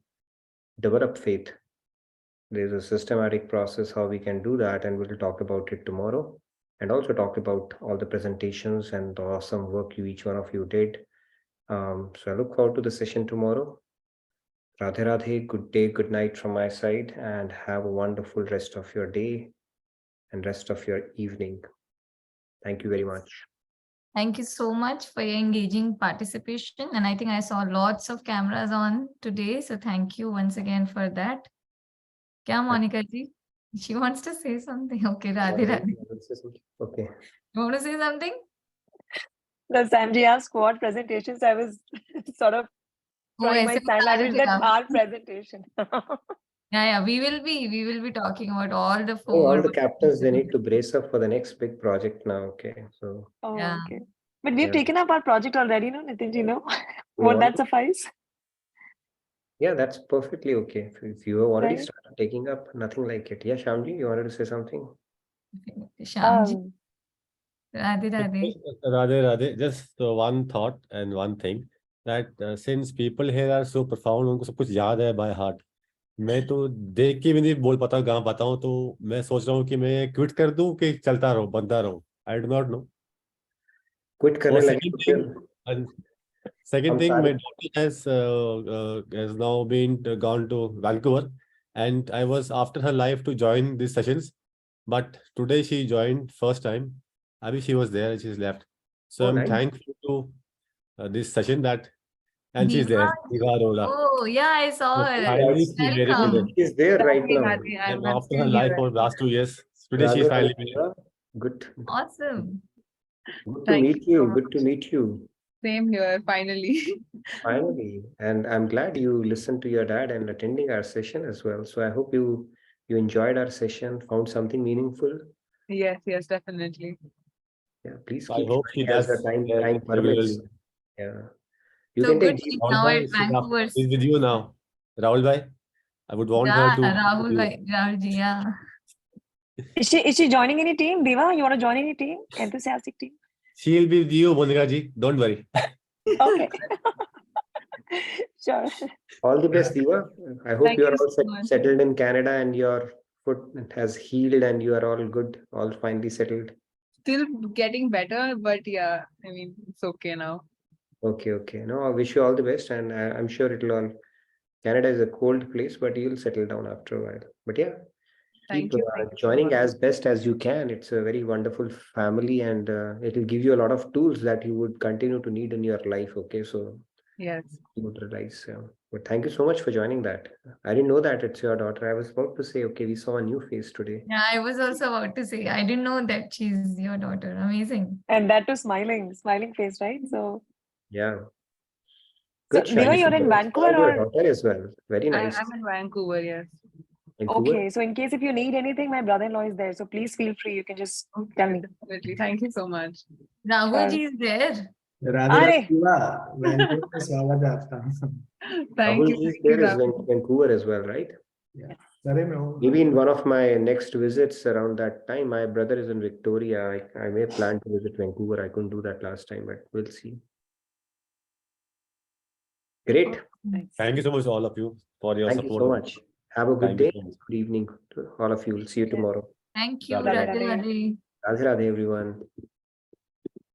develop faith. There's a systematic process how we can do that, and we'll talk about it tomorrow, and also talk about all the presentations and the awesome work each one of you did. So I look forward to the session tomorrow. Radhe Radhe, good day, good night from my side, and have a wonderful rest of your day and rest of your evening. Thank you very much.
Thank you so much for your engaging participation. And I think I saw lots of cameras on today. So thank you once again for that. Kya, Monica ji? She wants to say something. Okay, Radhe Radhe.
Okay.
You want to say something?
The Samji asked what presentations. I was sort of trying my sign language that our presentation.
Yeah, we will be talking about all the
Oh, all
four.
the captains, they need to brace up for the next big project now. Okay. So
Oh,
Yeah.
okay. But we've
Yeah.
taken up our project already, no, Nitinji, no?
You
Won't that
want-
suffice?
Yeah, that's perfectly okay. If you have already
Right.
started taking up, nothing like it. Yeah, Shyamji, you wanted to say something?
Shyamji.
Um,
Radhe Radhe.
Radhe Radhe, just one thought and one thing that since people here are so profound, उनको सब कुछ याद है by heart. मैं तो देख के भी नहीं बोल पाता गा पाता हूँ, तो मैं सोच रहा हूँ कि मैं क्विट कर दूं कि चलता रहूं, बनता रहूं. I do not know.
Quit करने
और
लगे तो फिर
second
हम
thing,
सारे-
my daughter has now been gone to Vancouver, and I was after her life to join these sessions, but today she joined first time. Abhi she was there and she's left. So
Oh,
I'm
nice.
thankful to this session that, and she's there.
Diva.
Diva Rola.
Oh, yeah, I saw her.
Finally, she made it today.
Welcome.
She's there right now.
And after her life for the last 2 years, today she
Radhe
finally
Radhe,
made it.
Diva. Good.
Awesome.
Good to meet you. Good to meet you.
Same here, finally.
Finally. And I'm glad you listened to your dad and attending our session as well. So I hope you enjoyed our session, found something meaningful.
Yes, yes, definitely.
Yeah, please
I
keep
hope she
joining as the
does
time
regularly.
permits. Yeah. You
So
can
good
take
she's
Rahul
now
bhai,
at Vancouver.
is with you now. Rahul bhai, I would want her
Yeah,
to.
Rahul bhai, Rahul ji, yeah.
is she joining any team? Diva, you want to join any team? Enthusiastic team?
She'll be with you, Monika ji. Don't worry.
Okay. Sure.
all the best, Diva. I hope
Thank
you are
you
all
so much.
settled in Canada and your foot has healed and you are all good, all finally settled.
Still getting better, but yeah, I mean, it's okay now.
Okay, okay. No, I wish you all the best, and I'm sure it'll all. Canada is a cold place, but you'll settle down after a while. But yeah, keep
Thank you so
joining
much.
as best as you can. It's a very wonderful family, and it'll give you a lot of tools that you would continue to need in your life. Okay, so
Yes.
you would realize. But thank you so much for joining that. I didn't know that it's your daughter. I was about to say, okay, we saw a new face today.
Yeah, I was also about to say, I didn't know that she's your daughter. Amazing.
And that too smiling face, right? So,
Yeah.
so
Good,
Diva,
Shani.
you're in
You
Vancouver
found your
or?
daughter as well. Very nice.
I'm in Vancouver, yes.
Vancouver?
Okay, so in case if you need anything, my brother-in-law is there. So please feel free. You can just tell me.
Definitely. Thank you so much.
Rahul ji is there.
Radhe Radhe दिवा, Vancouver में स्वागत है आपका.
Thank
Rahul
you.
ji is
Thank you,
there is
Rahul.
Vancouver as well, right?
Yeah. Sorry, no.
Maybe in one of my next visits around that time, my brother is in Victoria. I may plan to visit Vancouver. I couldn't do that last time, but we'll see. Great.
Thank you so much, all of you, for your
Thank you
support.
so much. Have a good
Thank you
day.
so much.
Good evening to all of you. We'll see you tomorrow.
Thank you,
Radhe
Radhe
Radhe.
Radhe.
Radhe Radhe, everyone.